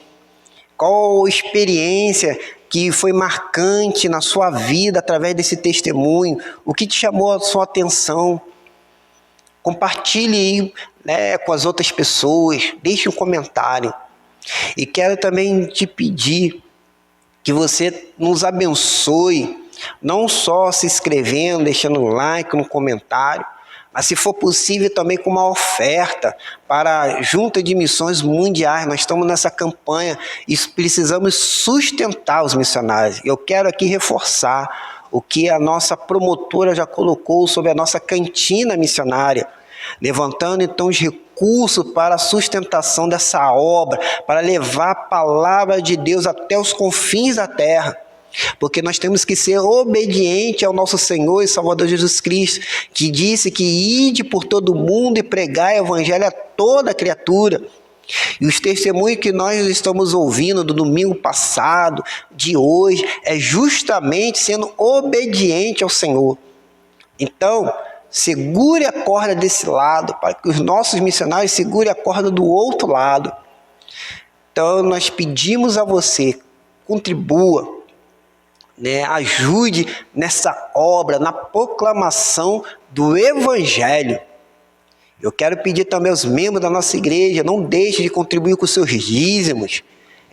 Qual experiência que foi marcante na sua vida através desse testemunho? O que te chamou a sua atenção? Compartilhe com as outras pessoas. Deixe um comentário. E quero também te pedir que você nos abençoe, não só se inscrevendo, deixando um like, um comentário, mas se for possível também com uma oferta para a Junta de Missões Mundiais. Nós estamos nessa campanha e precisamos sustentar os missionários. Eu quero aqui reforçar o que a nossa promotora já colocou sobre a nossa cantina missionária, levantando então os recursos para a sustentação dessa obra, para levar a palavra de Deus até os confins da terra. Porque nós temos que ser obedientes ao nosso Senhor e Salvador Jesus Cristo, que disse que ide por todo o mundo e pregai o evangelho a toda criatura. E os testemunhos que nós estamos ouvindo do domingo passado, de hoje, é justamente sendo obediente ao Senhor. Então, segure a corda desse lado, para que os nossos missionários segurem a corda do outro lado. Então, nós pedimos a você, contribua, ajude nessa obra, na proclamação do Evangelho. Eu quero pedir também aos membros da nossa igreja, não deixe de contribuir com os seus dízimos.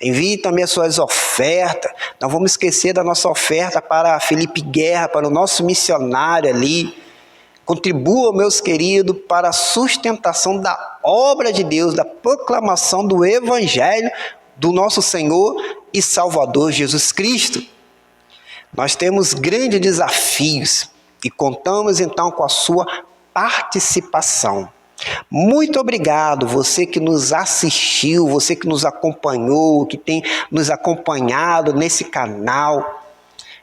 Envie também as suas ofertas. Não vamos esquecer da nossa oferta para Felipe Guerra, para o nosso missionário ali. Contribua, meus queridos, para a sustentação da obra de Deus, da proclamação do Evangelho do nosso Senhor e Salvador Jesus Cristo. Nós temos grandes desafios e contamos então com a sua participação. Muito obrigado, você que nos assistiu, você que nos acompanhou, que tem nos acompanhado nesse canal.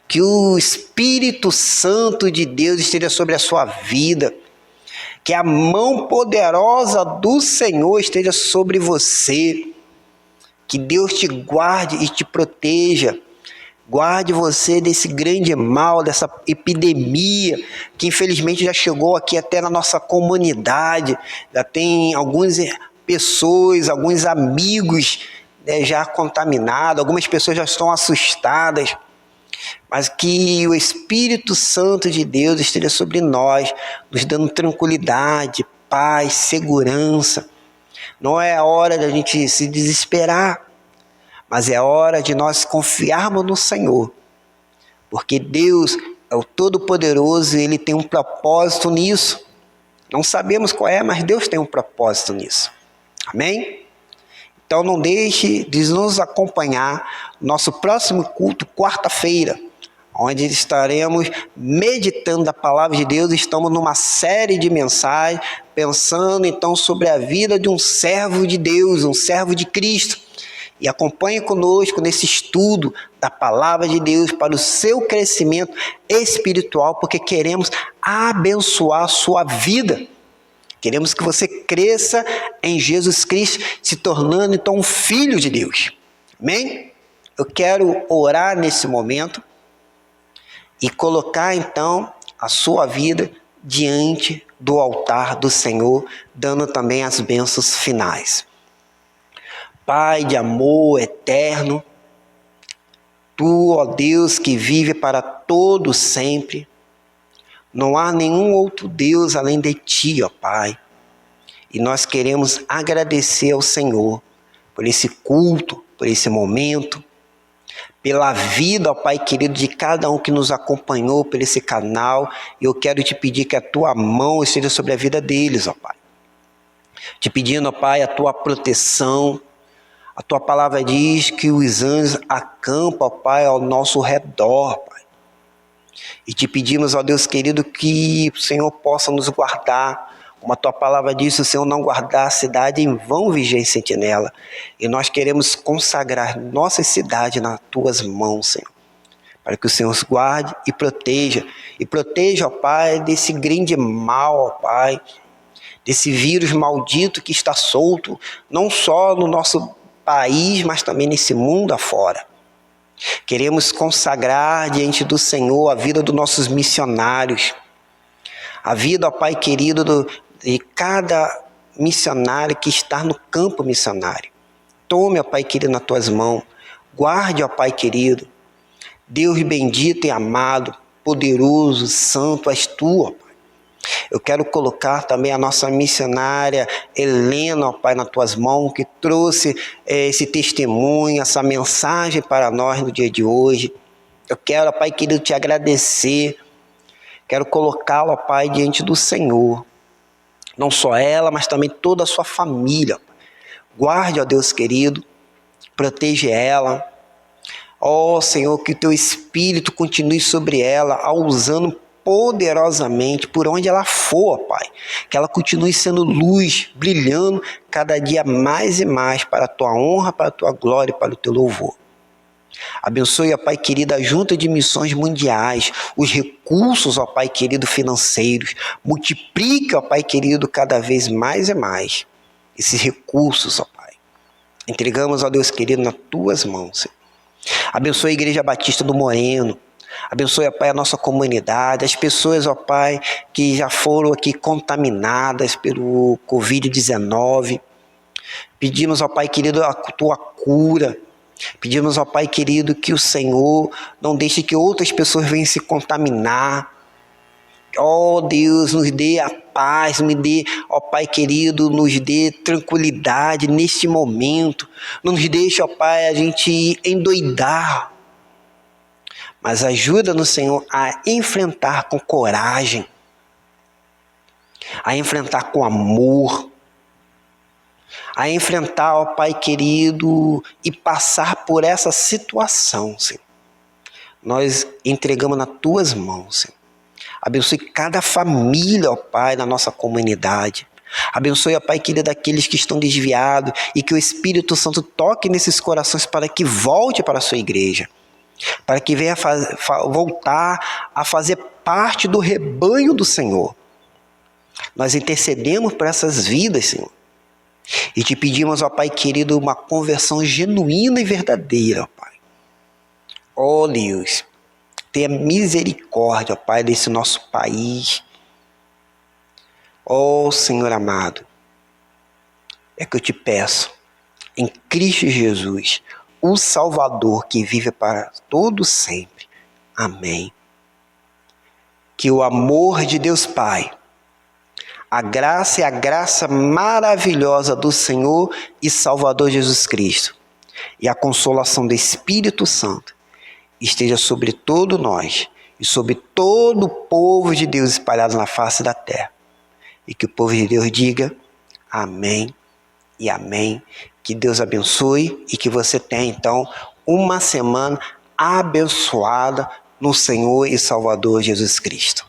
Que o Espírito Santo de Deus esteja sobre a sua vida. Que a mão poderosa do Senhor esteja sobre você. Que Deus te guarde e te proteja. Guarde você desse grande mal, dessa epidemia, que infelizmente já chegou aqui até na nossa comunidade. Já tem algumas pessoas, alguns amigos já contaminados, algumas pessoas já estão assustadas. Mas que o Espírito Santo de Deus esteja sobre nós, nos dando tranquilidade, paz, segurança. Não é a hora da gente se desesperar, mas é hora de nós confiarmos no Senhor, porque Deus é o Todo-Poderoso e Ele tem um propósito nisso. Não sabemos qual é, mas Deus tem um propósito nisso. Amém? Então não deixe de nos acompanhar no nosso próximo culto, quarta-feira, onde estaremos meditando a palavra de Deus. Estamos numa série de mensagens, pensando então sobre a vida de um servo de Deus, um servo de Cristo. E acompanhe conosco nesse estudo da palavra de Deus para o seu crescimento espiritual, porque queremos abençoar a sua vida. Queremos que você cresça em Jesus Cristo, se tornando então um filho de Deus. Amém? Eu quero orar nesse momento e colocar então a sua vida diante do altar do Senhor, dando também as bênçãos finais. Pai de amor eterno, Tu, ó Deus, que vive para todo sempre, não há nenhum outro Deus além de Ti, ó Pai. E nós queremos agradecer ao Senhor por esse culto, por esse momento, pela vida, ó Pai querido, de cada um que nos acompanhou por esse canal. E eu quero te pedir que a Tua mão esteja sobre a vida deles, ó Pai. Te pedindo, ó Pai, a Tua proteção. A Tua palavra diz que os anjos acampam, ó Pai, ao nosso redor, Pai. E te pedimos, ó Deus querido, que o Senhor possa nos guardar. Como a Tua palavra diz, se o Senhor não guardar a cidade, em vão vigia e sentinela. E nós queremos consagrar nossa cidade nas Tuas mãos, Senhor. Para que o Senhor os guarde e proteja. E proteja, ó Pai, desse grande mal, ó Pai. Desse vírus maldito que está solto, não só no nosso país, mas também nesse mundo afora. Queremos consagrar diante do Senhor a vida dos nossos missionários, a vida, ó Pai querido, de cada missionário que está no campo missionário. Tome, ó Pai querido, nas Tuas mãos, guarde, ó Pai querido, Deus bendito e amado, poderoso, santo és Tu, ó Pai. Eu quero colocar também a nossa missionária Helena, ó Pai, nas Tuas mãos, que trouxe esse testemunho, essa mensagem para nós no dia de hoje. Eu quero, ó Pai querido, te agradecer. Quero colocá-la, ó Pai, diante do Senhor. Não só ela, mas também toda a sua família. Guarde, ó Deus querido, proteja ela. Ó Senhor, que o Teu Espírito continue sobre ela, a usando poderosamente por onde ela for, Pai. Que ela continue sendo luz, brilhando cada dia mais e mais para a Tua honra, para a Tua glória e para o Teu louvor. Abençoe, ó Pai querido, a Junta de Missões Mundiais, os recursos, ó Pai querido, financeiros. Multiplique, ó Pai querido, cada vez mais e mais esses recursos, ó Pai. Entregamos, ó Deus querido, nas Tuas mãos, Senhor. Abençoe a Igreja Batista do Moreno. Abençoe, ó Pai, a nossa comunidade, as pessoas, ó Pai, que já foram aqui contaminadas pelo Covid-19. Pedimos, ó Pai querido, a tua cura. Pedimos, ó Pai querido, que o Senhor não deixe que outras pessoas venham se contaminar. Ó Deus, nos dê a paz, me dê, ó Pai querido, nos dê tranquilidade neste momento. Não nos deixe, ó Pai, a gente endoidar. Mas ajuda-nos, Senhor, a enfrentar com coragem, a enfrentar com amor, a enfrentar, ó Pai querido, e passar por essa situação, Senhor. Nós entregamos nas tuas mãos, Senhor. Abençoe cada família, ó Pai, na nossa comunidade. Abençoe, ó Pai querido, aqueles que estão desviados e que o Espírito Santo toque nesses corações para que volte para a sua igreja, para que venha voltar a fazer parte do rebanho do Senhor. Nós intercedemos por essas vidas, Senhor, e te pedimos, ó Pai querido, uma conversão genuína e verdadeira, ó Pai. Ó Deus, tenha misericórdia, ó Pai, desse nosso país. Ó Senhor amado, é que eu te peço, em Cristo Jesus, o Salvador que vive para todo sempre. Amém. Que o amor de Deus Pai, a graça e a graça maravilhosa do Senhor e Salvador Jesus Cristo e a consolação do Espírito Santo esteja sobre todo nós e sobre todo o povo de Deus espalhado na face da terra. E que o povo de Deus diga amém e amém. Que Deus abençoe e que você tenha então uma semana abençoada no Senhor e Salvador Jesus Cristo.